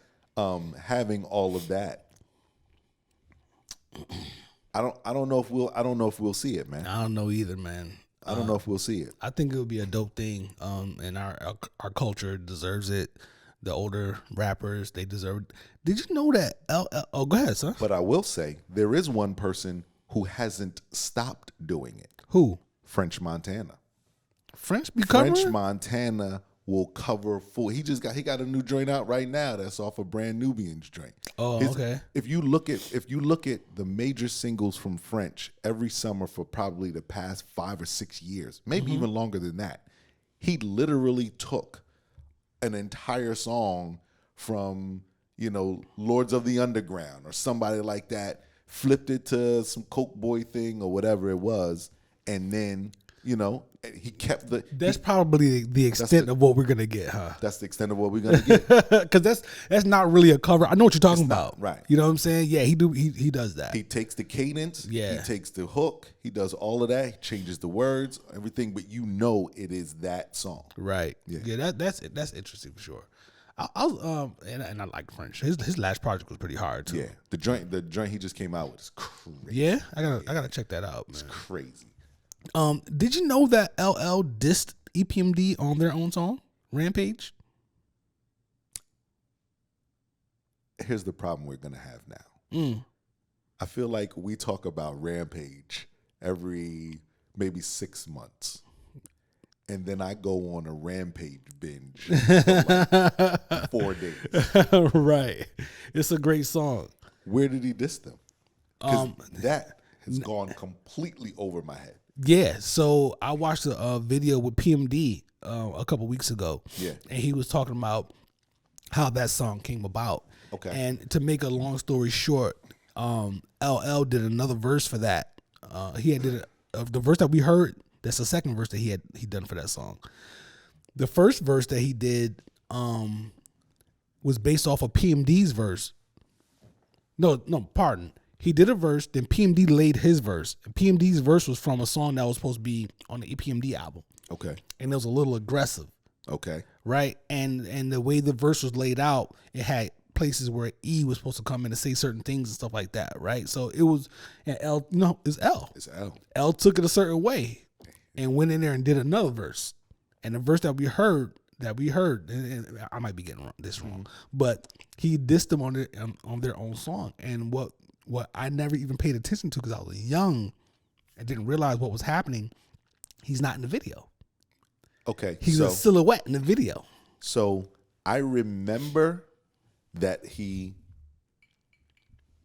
having all of that, I don't know if we'll see it, man. I don't know either, man. I don't know if we'll see it. I think it would be a dope thing, and our culture deserves it. The older rappers, they deserve it. Did you know that? Oh, go ahead, son. But I will say there is one person who hasn't stopped doing it. Who? French Montana. French Montana will cover full. He got a new joint out right now that's off of Brand Nubian's joint. Oh, okay. If you look at the major singles from French every summer for probably the past 5 or 6 years, maybe even longer than that, he literally took an entire song from Lords of the Underground or somebody like that, flipped it to some Coke Boy thing or whatever it was, and then he kept the. That's probably the extent of what we're gonna get, huh? That's the extent of what we're gonna get. Because that's not really a cover. I know what you're talking about, right? You know what I'm saying? Yeah, he does that. He takes the cadence. Yeah. He takes the hook. He does all of that. He changes the words, everything. But it is that song, right? Yeah. That's interesting for sure. And I like French. His last project was pretty hard too. Yeah, the joint he just came out with is crazy. Yeah, I gotta check that out, man. It's crazy. Did you know that LL dissed EPMD on their own song, Rampage? Here's the problem we're gonna have now. I feel like we talk about Rampage every maybe 6 months. And then I go on a Rampage binge for like 4 days. Right. It's a great song. Where did he diss them? Because that has gone completely over my head. Yeah. So I watched a video with PMD a couple weeks ago. Yeah. And he was talking about how that song came about. Okay. And to make a long story short, LL did another verse for that. He did the verse that we heard. That's the second verse that he done for that song. The first verse that he did was based off of PMD's verse. No, pardon. He did a verse, then PMD laid his verse. And PMD's verse was from a song that was supposed to be on the EPMD album. Okay. And it was a little aggressive. Okay. Right? And the way the verse was laid out, it had places where E was supposed to come in and say certain things and stuff like that, right? So it was, and L, it's L. It's L. L took it a certain way and went in there and did another verse. And the verse that we heard, and I might be getting this wrong, but he dissed them on their own song. And what I never even paid attention to because I was young and didn't realize what was happening, he's not in the video. Okay. He's a silhouette in the video. So I remember that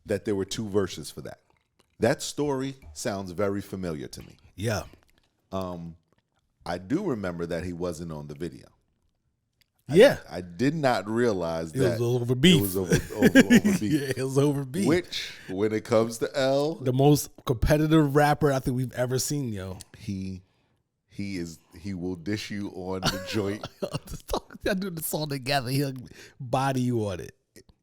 there were 2 verses for that. That story sounds very familiar to me. Yeah. I do remember that he wasn't on the video. Yeah. I did not realize that it was over beef. It was over beef. Yeah, it was over beef. Which, when it comes to L, the most competitive rapper I think we've ever seen, yo. He will dish you on the joint. I do the song together. He'll body you on it.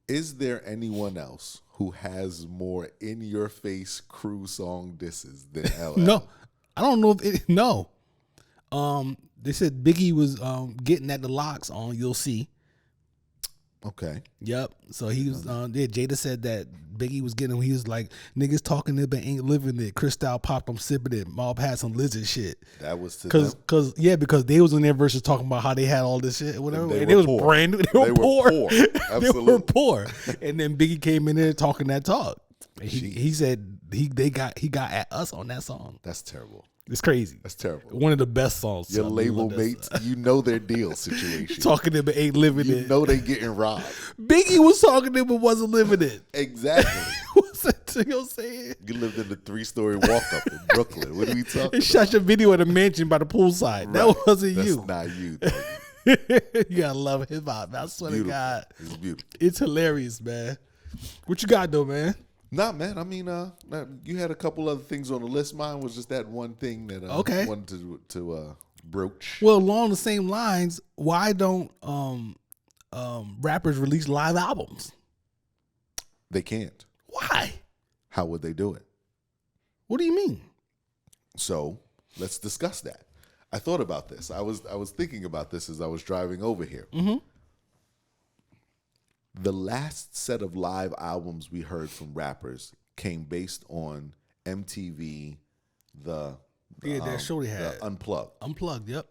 Is there anyone else who has more in-your-face crew song disses than LL? No, I don't know if no. They said Biggie was getting at the locks on You'll See. Okay. Yep. So he was. Jada said that Biggie was getting. He was like, niggas talking it but ain't living it. Cristal popped, I'm sipping it. Mob had some lizard shit. That was to them. Because they was in their verses talking about how they had all this shit, whatever. And they was poor. brand new. They were poor. Absolutely. They were poor. And then Biggie came in there talking that talk. And he said he got at us on that song. That's terrible. It's crazy. That's terrible. One of the best songs. Your label mates, their deal situation. Talking to them but ain't living it. You know they getting robbed. Biggie was talking to them but wasn't living it. Exactly. What's that you saying? You lived in the 3-story walk-up in Brooklyn. What are we talking about? Shot your video at a mansion by the poolside. Right. That wasn't That's you. That's not you. You gotta love hip hop. I swear to God. It's beautiful. It's hilarious, man. What you got though, man? Nah, man. I mean, you had a couple other things on the list. Mine was just that one thing that I wanted to broach. Well, along the same lines, why don't rappers release live albums? They can't. Why? How would they do it? What do you mean? So let's discuss that. I thought about this. I was thinking about this as I was driving over here. Mm-hmm. The last set of live albums we heard from rappers came based on MTV, that show they had. the Unplugged. Unplugged, yep.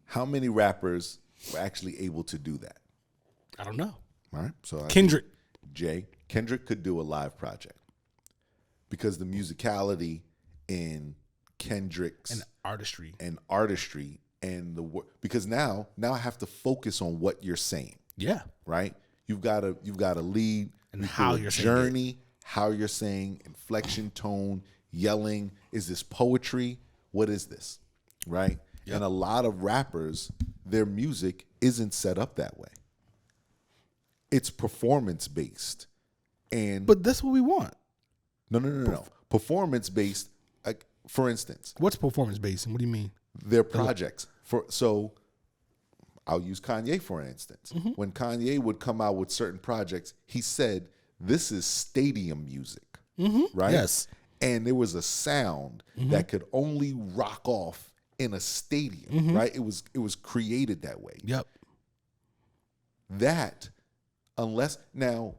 How many rappers were actually able to do that? I don't know. All right. So Kendrick could do a live project because the musicality in Kendrick's and artistry and because now I have to focus on what you're saying. Yeah. Right? You've got to lead and how you're journey, how you're saying, inflection, tone, yelling. Is this poetry? What is this? Right? Yep. And a lot of rappers, their music isn't set up that way. It's performance based. But that's what we want. No. Performance based. Like, for instance, What's performance based, and what do you mean? their projects. So I'll use Kanye for instance. When Kanye would come out with certain projects, he said, "This is stadium music." Right? Yes. And there was a sound that could only rock off in a stadium, right? It was created that way. Yep. That, unless, now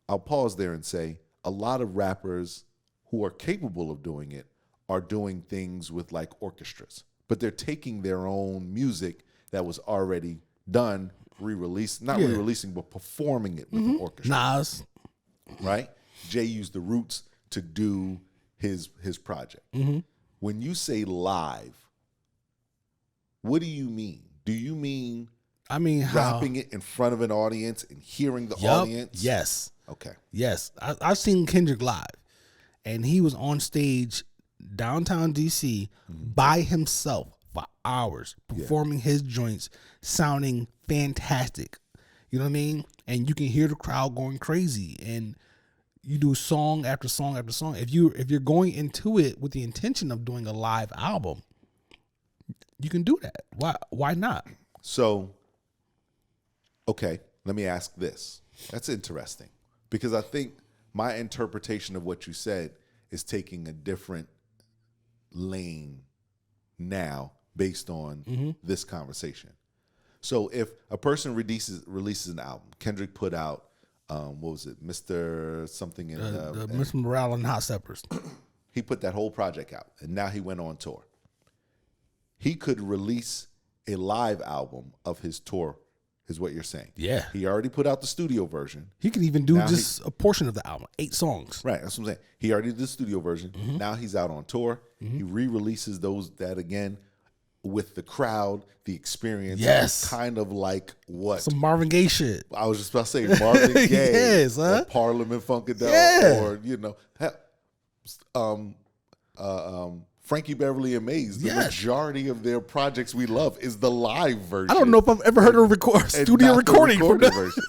I'll pause there and say a lot of rappers who are capable of doing it are doing things with like orchestras, but they're taking their own music that was already done, re-released, not re-releasing, but performing it with an orchestra. Nas. Right? Jay used the Roots to do his project. When you say live, what do you mean? Do you mean how? rapping it in front of an audience and hearing the audience? Yes. Okay. Yes. I've seen Kendrick live, and he was on stage downtown DC by himself for hours performing his joints, sounding fantastic. You know what I mean? And you can hear the crowd going crazy, and you do song after song after song. If you're going into it with the intention of doing a live album, you can do that. Why not? So, okay, let me ask this. That's interesting, because I think my interpretation of what you said is taking a different lane now based on this conversation. So if a person releases an album, Kendrick put out, what was it, Mr. something in the Mr. Morale and Hot Steppers. He put that whole project out, and now he went on tour. He could release a live album of his tour, is what you're saying. Yeah. He already put out the studio version. He could even do just a portion of the album, 8 songs. Right, that's what I'm saying. He already did the studio version. Now he's out on tour. He re-releases that again with the crowd, the experience. Yes. Kind of like what? Some Marvin Gaye shit. I was just about to say Marvin Gaye. Yes, huh? Or Parliament Funkadelic. Yeah. Or, Frankie Beverly and Maze. The majority of their projects we love is the live version. I don't know if I've ever heard a studio recording from the version.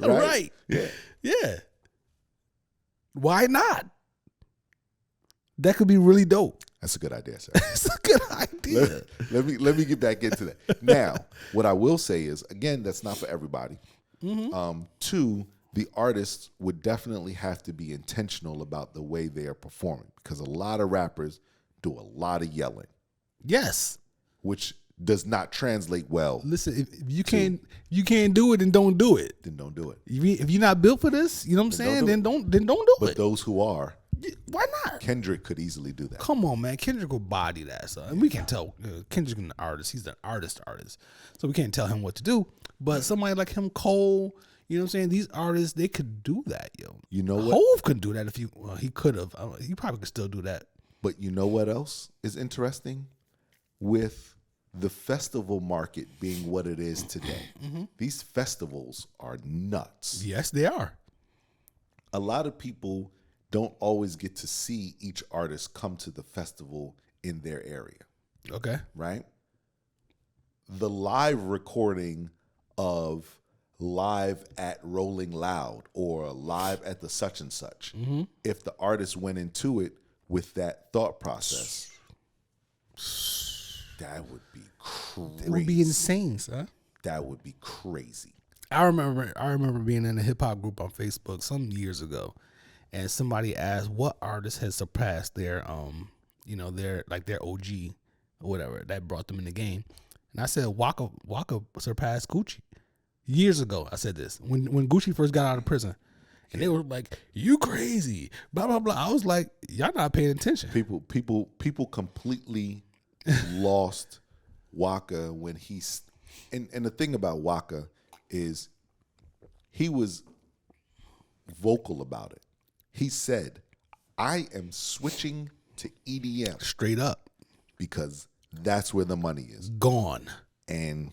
right. Yeah. Yeah. Why not? That could be really dope. That's a good idea, sir. It's a good idea. Let me get back into that. Now, what I will say is, again, that's not for everybody. 2, the artists would definitely have to be intentional about the way they are performing, because a lot of rappers do a lot of yelling. Yes. Which does not translate well. Listen, if you can't do it, then don't do it. Then don't do it. If you're not built for this, you know what I'm saying? Then don't do it. But those who are, why not? Kendrick could easily do that. Come on, man. Kendrick will body that. So, and we can't tell Kendrick an artist. He's an artist. So we can't tell him what to do. But somebody like him, Cole, you know what I'm saying? These artists, they could do that, yo. You know what? Hove could do that if he could have. He probably could still do that. But you know what else is interesting? With the festival market being what it is today, these festivals are nuts. Yes, they are. A lot of people don't always get to see each artist come to the festival in their area. Okay. Right? The live recording of live at Rolling Loud or live at the such and such, if the artist went into it with that thought process, that would be crazy. It would be insane, son. That would be crazy. I remember being in a hip hop group on Facebook some years ago, and somebody asked what artist has surpassed their their OG or whatever that brought them in the game. And I said Waka surpassed Gucci. Years ago, I said this. When Gucci first got out of prison. And they were like, "You crazy, blah blah blah." I was like, "Y'all not paying attention." People completely lost Waka when he's and the thing about Waka is he was vocal about it. He said, "I am switching to EDM straight up because that's where the money is." Gone. And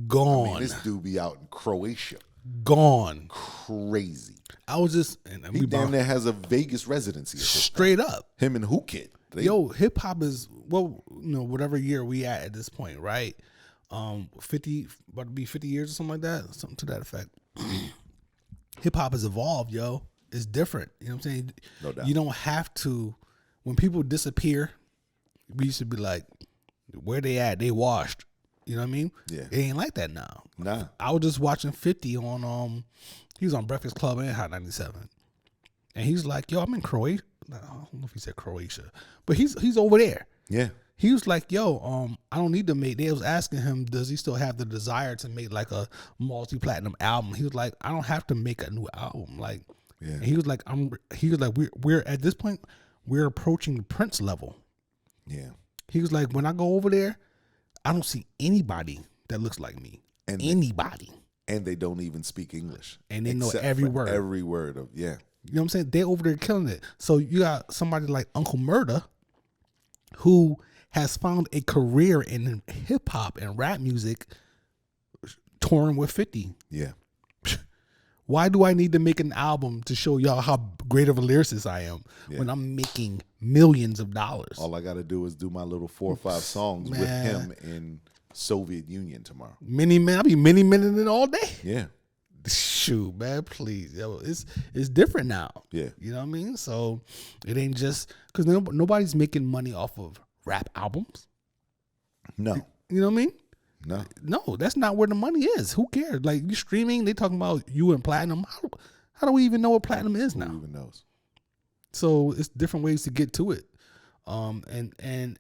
gone. I mean, this dude be out in Croatia. Gone. Crazy. I was just he damn near has a Vegas residency. Straight up. Him and Who Kid. Yo, hip hop is whatever year we at this point, right? 50 about to be 50 years or something like that, something to that effect. Hip hop has evolved, yo. it's different. You know what I'm saying? No doubt. You don't have to. When people disappear, we used to be like, where they at? They washed. You know what I mean? Yeah. It ain't like that now. Nah. I was just watching 50 on he was on Breakfast Club and Hot 97. And he's like, yo, I'm in Croatia. I don't know if he said Croatia, but he's over there. Yeah. He was like, yo, I don't need to make. They was asking him, does he still have the desire to make like a multi-platinum album? He was like, I don't have to make a new album. Like, Yeah. and he was like, we're at this point, we're approaching the Prince level. Yeah. He was like, when I go over there, I don't see anybody that looks like me. And anybody. And they don't even speak English. And they know except every for word. Every word of, yeah. You know what I'm saying? They over there killing it. So you got somebody like Uncle Murda who has found a career in hip hop and rap music touring with 50. Yeah. Why do I need to make an album to show y'all how great of a lyricist I am when I'm making millions of dollars? All I got to do is do my little 4 or 5 songs with him in Soviet Union tomorrow. I'll be many minutes in all day. Yeah. Shoot, man, please. Yo, it's different now. Yeah. You know what I mean? So it ain't just because nobody's making money off of rap albums. No. You know what I mean? No, that's not where the money is. Who cares? Like, you streaming, they talking about you and platinum. How do we even know what platinum is now? Who even knows? So it's different ways to get to it. And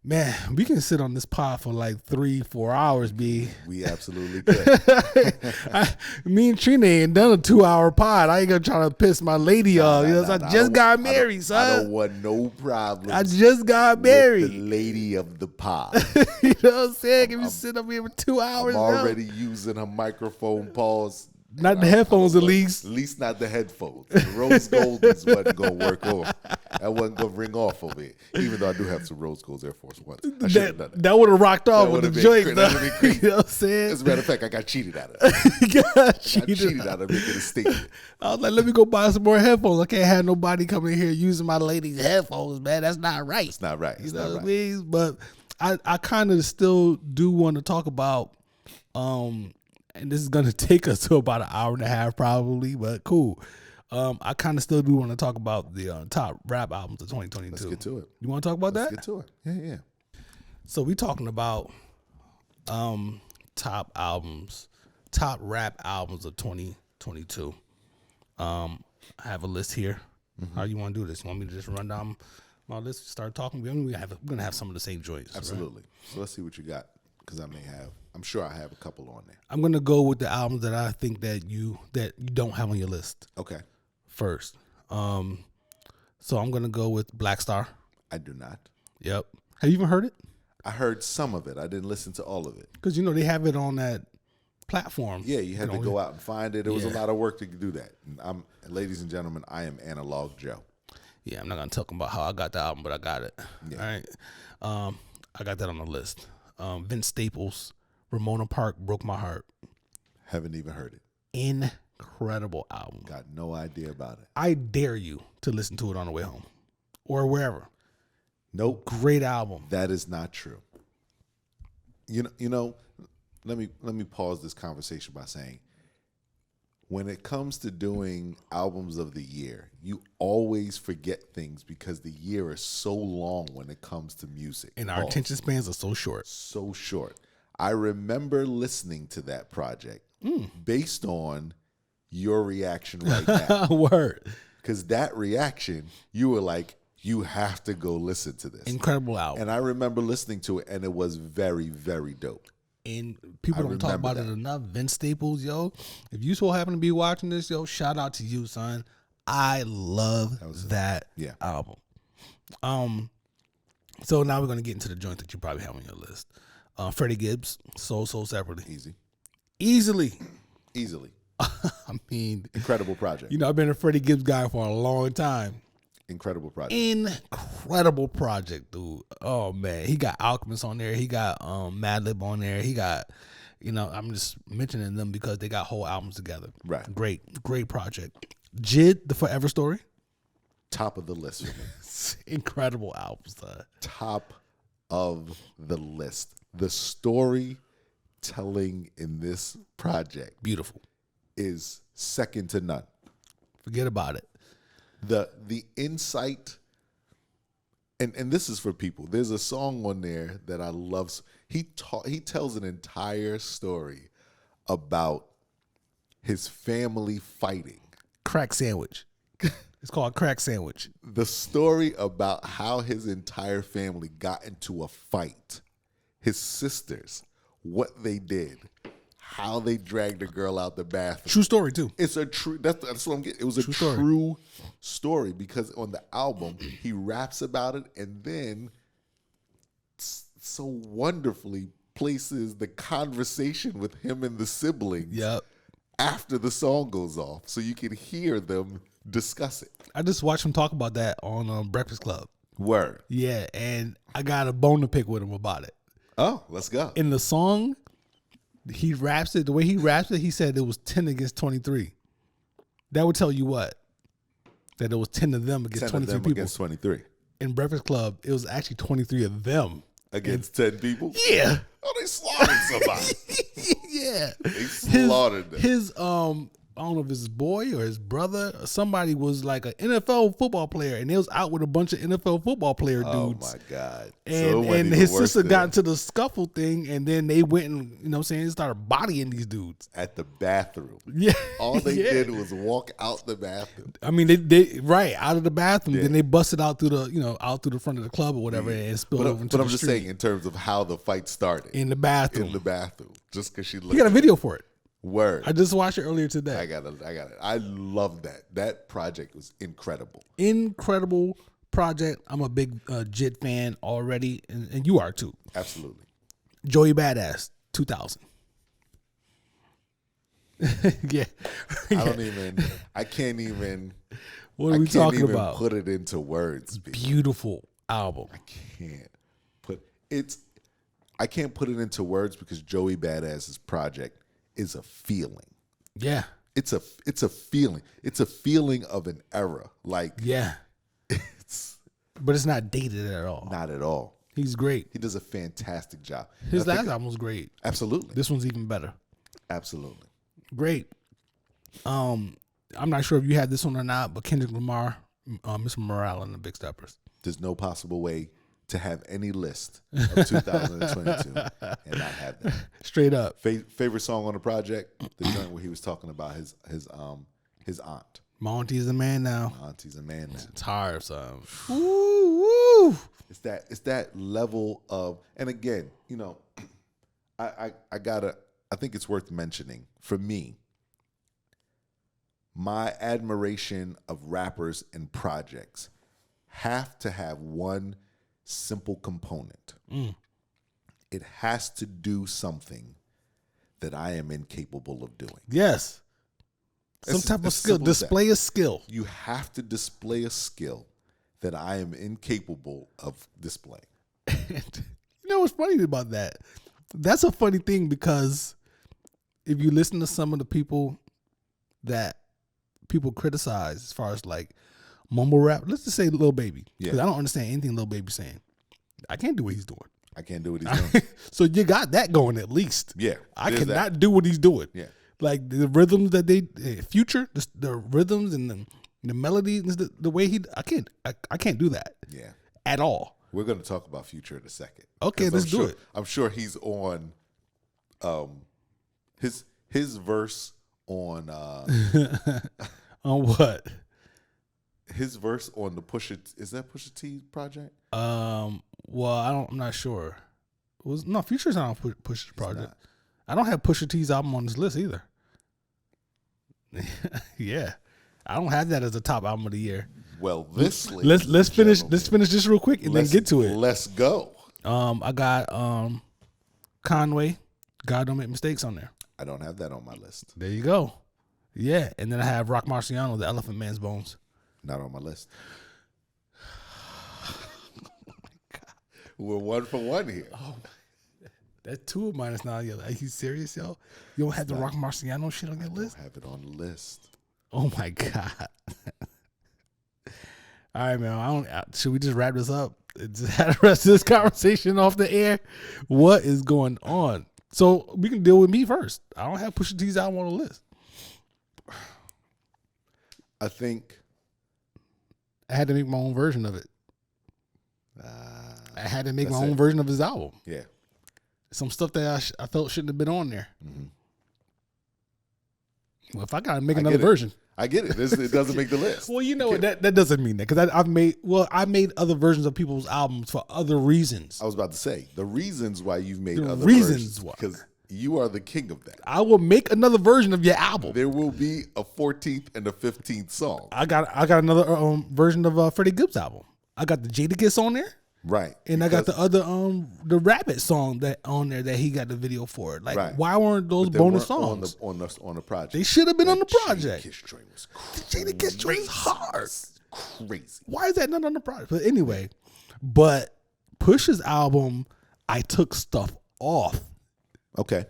man, we can sit on this pod for like 3-4 hours, B. We absolutely can. Me and Trina ain't done a 2-hour pod. I ain't gonna try to piss my lady off. I just got married, son. I don't want no problems. I just got married. With the lady of the pod. You know what I'm saying? If you sit up here for 2 hours, I'm already using her microphone. Pause. Not the headphones, at least. At least not the headphones. The rose goldies wasn't going to work off. That wasn't going to ring off over it. Even though I do have some rose golds Air Force Ones. I should have done that. That would have rocked off with the joint. That would have been crazy. You know what I'm saying? As a matter of fact, I got cheated out of it. I got cheated out of making a statement. I was like, let me go buy some more headphones. I can't have nobody coming here using my lady's headphones, man. That's not right. It's not right. You know what I mean? But I kind of still do want to talk about and this is going to take us to about 1.5 hours probably, but cool. I kind of still do want to talk about the top rap albums of 2022. Let's get to it. You want to talk about that? Let's get to it. Yeah. So we talking about top rap albums of 2022. I have a list here. Mm-hmm. How you want to do this? You want me to just run down my list, start talking? We're gonna have some of the same joints. Absolutely. Right? So let's see what you got, because I'm sure I have a couple on there. I'm gonna go with the albums that I think that you don't have on your list. Okay. First, so I'm gonna go with Black Star. I do not. Yep. Have you even heard it? I heard some of it. I didn't listen to all of it. Because they have it on that platform. Yeah, you had to go out and find it. It was a lot of work to do that. And ladies and gentlemen, I am Analog Joe. Yeah, I'm not gonna talk about how I got the album, but I got it. Yeah. All right. I got that on the list. Vince Staples, Ramona Park, Broke My Heart. Haven't even heard it. Incredible album. Got no idea about it. I dare you to listen to it on the way home or wherever. Nope. Great album. That is not true. You know. Let me pause this conversation by saying, when it comes to doing albums of the year, you always forget things because the year is so long when it comes to music. And our attention spans are so short. So short. I remember listening to that project based on your reaction right now. Word. Because that reaction, you were like, you have to go listen to this. Incredible album. And I remember listening to it, and it was very, very dope. And people don't talk about it enough. Vince Staples, yo. If you so happen to be watching this, yo, shout out to you, son. I love that album. So now we're gonna get into the joint that you probably have on your list. Freddie Gibbs, Soul Separately. Easily. I mean, incredible project. I've been a Freddie Gibbs guy for a long time. Incredible project, dude. Oh man, he got Alchemist on there. He got Madlib on there. He got, I'm just mentioning them because they got whole albums together. Right. Great project. Jid, The Forever Story. Top of the list for me. Incredible albums. Top of the list. The storytelling in this project, beautiful, is second to none. Forget about it. The insight, and this is for people. There's a song on there that I love. He tells an entire story about his family fighting. Crack sandwich. It's called Crack Sandwich. The story about how his entire family got into a fight. His sisters, what they did, how they dragged the girl out the bathroom. True story too. It's a true. That's what I'm getting. It was a true story because on the album he raps about it and then so wonderfully places the conversation with him and the siblings. Yep. After the song goes off, so you can hear them discuss it. I just watched him talk about that on Breakfast Club. Word. Yeah, and I got a bone to pick with him about it. Oh, let's go. In the song, he raps it. The way he raps it, he said it was 10 against 23. That would tell you what? That it was 10 of them against 23 people. Against 23. In Breakfast Club, it was actually 23 of them. Against 10 people? Yeah. Oh, they slaughtered somebody. Yeah. They slaughtered them. His I don't know if it's his boy or his brother or somebody was like an NFL football player and they was out with a bunch of NFL football player dudes. Oh my God. And his sister got into the scuffle thing and then they went and, you know what I'm saying, started bodying these dudes. At the bathroom. Yeah. All they did was walk out the bathroom. I mean, they right out of the bathroom. Yeah. Then they busted out through the, you know, out through the front of the club or whatever and spilled over into the street. But I'm just saying in terms of how the fight started. In the bathroom. In the bathroom. Just because she looked. He got a video for it. Word. I just watched it earlier today. I got it. I love that. That project was incredible. Incredible project. I'm a big JIT fan already, and you are too. Absolutely. Joey Badass, 2000. Yeah. I can't even. What are we talking about? Put it into words. Beautiful album. I can't put it into words because Joey Badass's project is a feeling. Yeah. It's a feeling. It's a feeling of an era. Like, yeah. But it's not dated at all. Not at all. He's great. He does a fantastic job. His last album was great. Absolutely. This one's even better. Absolutely. Great. I'm not sure if you had this one or not, but Kendrick Lamar, Mr. Morale and the Big Steppers. There's no possible way to have any list of 2022 and not have that. Straight up. Favorite song on the project? The joint where he was talking about his aunt. My auntie's a man now. My auntie's a man now. It's tiresome. Woo, woo. It's that level of, and again, you know, I think it's worth mentioning for me. My admiration of rappers and projects have to have one simple component. It has to do something that I am incapable of doing. Yes. Some type of skill. Display a skill. You have to display a skill that I am incapable of displaying. You know what's funny about that? That's a funny thing because if you listen to some of the people that people criticize as far as like mumble rap, let's just say Lil Baby. Because I don't understand anything Lil Baby's saying. I can't do what he's doing. I can't do what he's doing. So you got that going at least. Yeah. I cannot do what he's doing. Yeah. Like the rhythms that they Future, the rhythms and the melodies, the way I can't do that. Yeah. At all. We're going to talk about Future in a second. Okay, let's do it. I'm sure he's on his verse on on what? His verse on the is that Pusha T project? Well, I'm not sure. Future's not on Pusha's project. I don't have Pusha T's album on this list either. Yeah, I don't have that as a top album of the year. Well, this let's finish this real quick and then get to it. Let's go. I got Conway, God Don't Make Mistakes on there. I don't have that on my list. There you go. Yeah, and then I have Rock Marciano, The Elephant Man's Bones. Not on my list. Oh my God. We're 1 for 1 here. Oh, that's 2 of mine is not. Are you serious, yo? You don't have the Rock Marciano shit on your list? I don't have it on the list. Oh my God. All right, man. Should we just wrap this up? Just have the rest of this conversation off the air. What is going on? So we can deal with me first. I don't have Pusha T's album on the list. I think I had to make my own version of it. I had to make my own version of his album. Yeah. Some stuff that I felt shouldn't have been on there. Mm-hmm. Well, if I gotta make another version, I get it. It doesn't make the list. Well, you know that doesn't mean that, because I made other versions of people's albums for other reasons. I was about to say the reasons why you've made other reasons versions, why, because you are the king of that. I will make another version of your album. There will be a 14th and a 15th song. I got another version of Freddie Gibbs' album. I got the Jadakiss on there. Right. And I got the other the Rabbit song that on there that he got the video for. Like, right. Why weren't those bonus songs on the project? They should have been on the project. Jadakiss joint was crazy. The Jadakiss joint was hard. Crazy. Why is that not on the project? But anyway, Push's album, I took stuff off. Okay.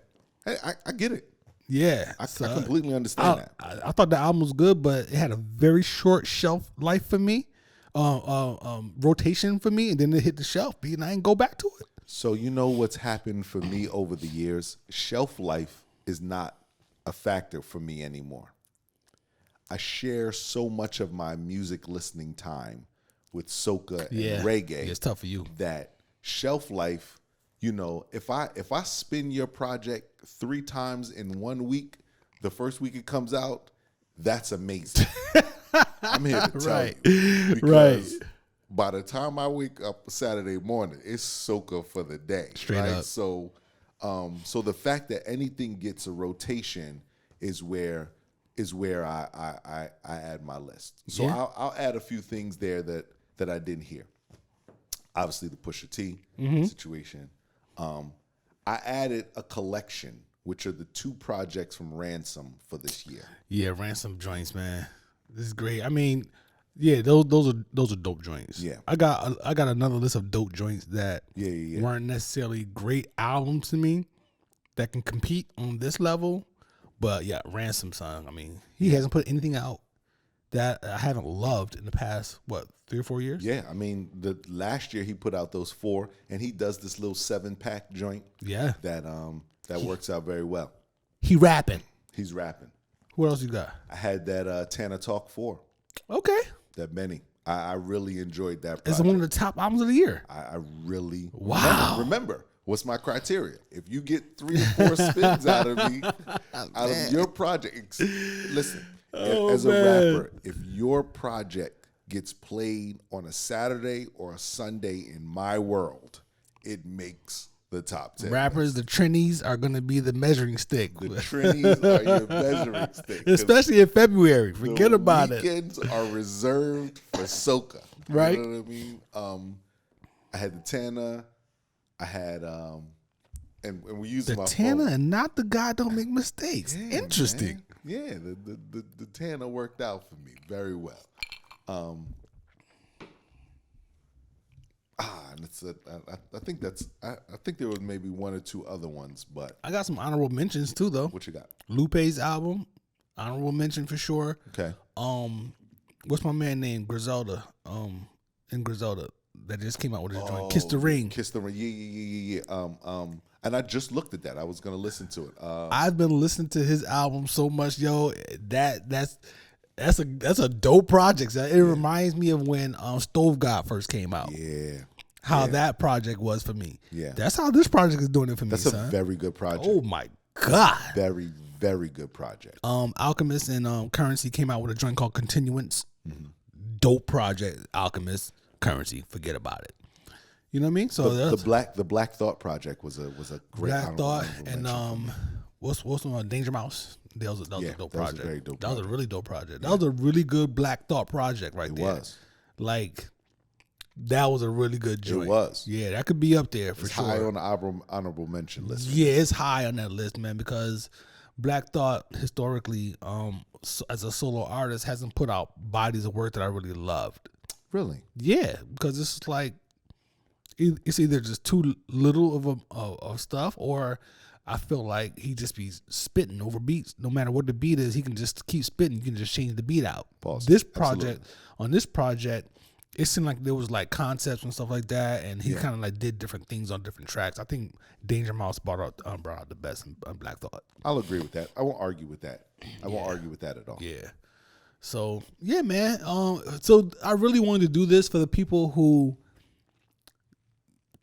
I get it. Yeah. I completely understand that. I thought the album was good, but it had a very short shelf life for me. Rotation for me, and then it hit the shelf, and I didn't go back to it. So you know what's happened for me over the years? Shelf life is not a factor for me anymore. I share so much of my music listening time with soca and reggae. Yeah, it's tough for you. That shelf life, you know, if I spin your project 3 times in 1 week, the first week it comes out, that's amazing. I'm here to tell you. Because by the time I wake up Saturday morning, it's soca for the day. Straight up. So the fact that anything gets a rotation is where I add my list. So I'll add a few things there that I didn't hear. Obviously the Pusha T situation. I added a collection, which are the 2 projects from Ransom for this year. Yeah, Ransom joints, man. This is great. I mean, yeah, those are dope joints. Yeah, I got another list of dope joints that weren't necessarily great albums to me that can compete on this level. But yeah, Ransom son. I mean, he hasn't put anything out that I haven't loved in the past 3 or 4 years. Yeah, I mean, the last year he put out those 4, and he does this little 7-pack joint. Yeah, that works out very well. He's rapping. What else you got? I had that Tana Talk 4. Okay. That Benny. I really enjoyed that project. It's one of the top albums of the year. I really... Wow. Remember, what's my criteria? If you get 3 or 4 spins out of me, out of your project... Listen, as a rapper, if your project gets played on a Saturday or a Sunday in my world, it makes the top 10. Rappers, the Trinnies are going to be the measuring stick. The Trinnies are your measuring stick. Especially in February. Forget about it. The weekends are reserved for soca. Right. You know what I mean? I had the Tana. I had, and we used the Tana phone. And not the God Don't Make Mistakes. Yeah, interesting. Man. Yeah, the Tana worked out for me very well. I think there was maybe 1 or 2 other ones, but I got some honorable mentions too, though. What you got? Lupe's album, honorable mention for sure. Okay. What's my man named Griselda? In Griselda that just came out with his joint, Kiss the Ring. Kiss the Ring. Yeah. And I just looked at that. I was gonna listen to it. I've been listening to his album so much, yo. That's a dope project. It reminds me of when Stove God first came out. Yeah. How that project was for me. Yeah. That's how this project is doing it for me, That's a very good project. Oh my God. Very, very good project. Alchemist and Currency came out with a joint called Continuance. Mm-hmm. Dope project, Alchemist, Currency. Forget about it. You know what I mean? So the Black Thought project was a great Black Thought and what's one Danger Mouse? That was a dope project. That was a really dope project. That was a really good Black Thought project right there. It was. Like, that was a really good joint. It was. Yeah, that could be up there for sure. High on the honorable mention list. Yeah, it's high on that list, man, because Black Thought historically, as a solo artist, hasn't put out bodies of work that I really loved. Really? Yeah, because it's like it's either just too little of stuff, or I feel like he just be spitting over beats. No matter what the beat is, he can just keep spitting. You can just change the beat out. Pause. On this project, it seemed like there was like concepts and stuff like that, and he kind of like did different things on different tracks. I think Danger Mouse brought out the best in Black Thought. I'll agree with that. I won't argue with that. I won't argue with that at all. Yeah. So yeah, man. So I really wanted to do this for the people who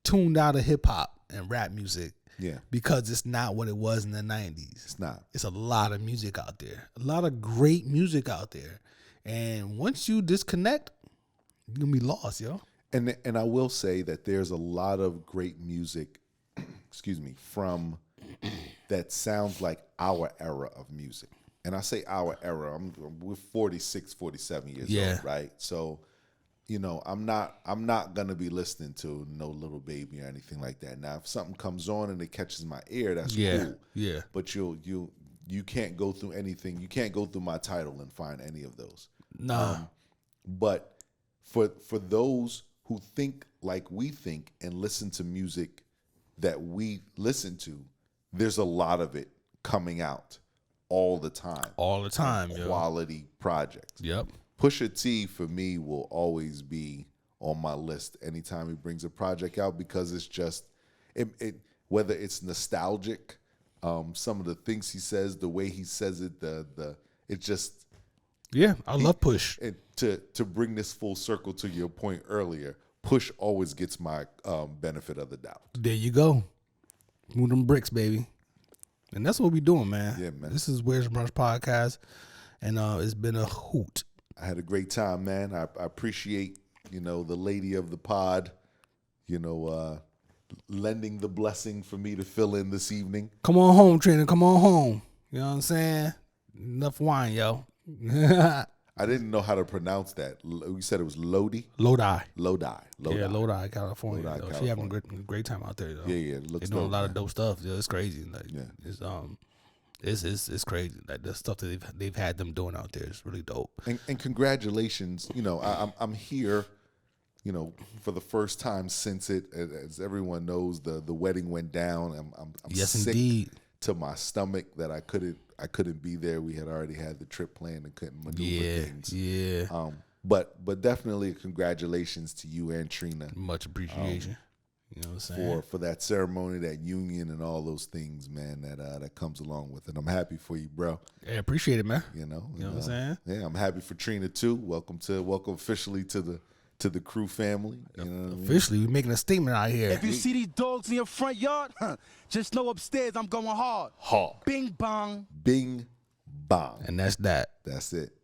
tuned out of hip hop and rap music. Yeah. Because it's not what it was in the 90s. It's not. It's a lot of music out there. A lot of great music out there. And once you disconnect, you're going to be lost, yo. And I will say that there's a lot of great music, from that sounds like our era of music. And I say our era, we're 46, 47 years old, right? So, I'm not gonna be listening to no Little Baby or anything like that. Now, if something comes on and it catches my ear, that's cool. Yeah. But you can't go through anything. You can't go through my title and find any of those. Nah. But for those who think like we think and listen to music that we listen to, there's a lot of it coming out all the time. All the time, yo. Quality projects. Yep. Pusha T for me will always be on my list anytime he brings a project out, because it's just it whether it's nostalgic, some of the things he says, the way he says it, it just I love Push. And to bring this full circle to your point earlier, Push always gets my benefit of the doubt. There you go. Move them bricks, baby. And that's what we doing, man. Yeah, man. This is Where's Brunch Podcast, and it's been a hoot. I had a great time, man. I appreciate, the lady of the pod, lending the blessing for me to fill in this evening. Come on home, Trina. Come on home. You know what I'm saying? Enough wine, yo. I didn't know how to pronounce that. You said it was Lodi? Lodi. Yeah, Lodi, California. Lodi, She having a great time out there, though. Yeah. It looks They're doing dope, a lot of dope stuff. Yeah, it's crazy. Like, Yeah. It's crazy. Like the stuff that they've had them doing out there is really dope. And congratulations. I'm here, for the first time since it, as everyone knows, the wedding went down. I'm yes, sick indeed. to my stomach that I couldn't be there. We had already had the trip planned and couldn't maneuver things. Yeah. But definitely congratulations to you and Trina. Much appreciation. You know what I'm saying? For that ceremony, that union, and all those things, man, that comes along with it. I'm happy for you, bro. I appreciate it, man. You know what I'm saying? Yeah, I'm happy for Trina too. Welcome officially to the crew family. You know what I mean? Officially, we're making a statement out here. If you see these dogs in your front yard, just know upstairs I'm going hard. Hard. Bing bong. Bing bong. And that's that. That's it.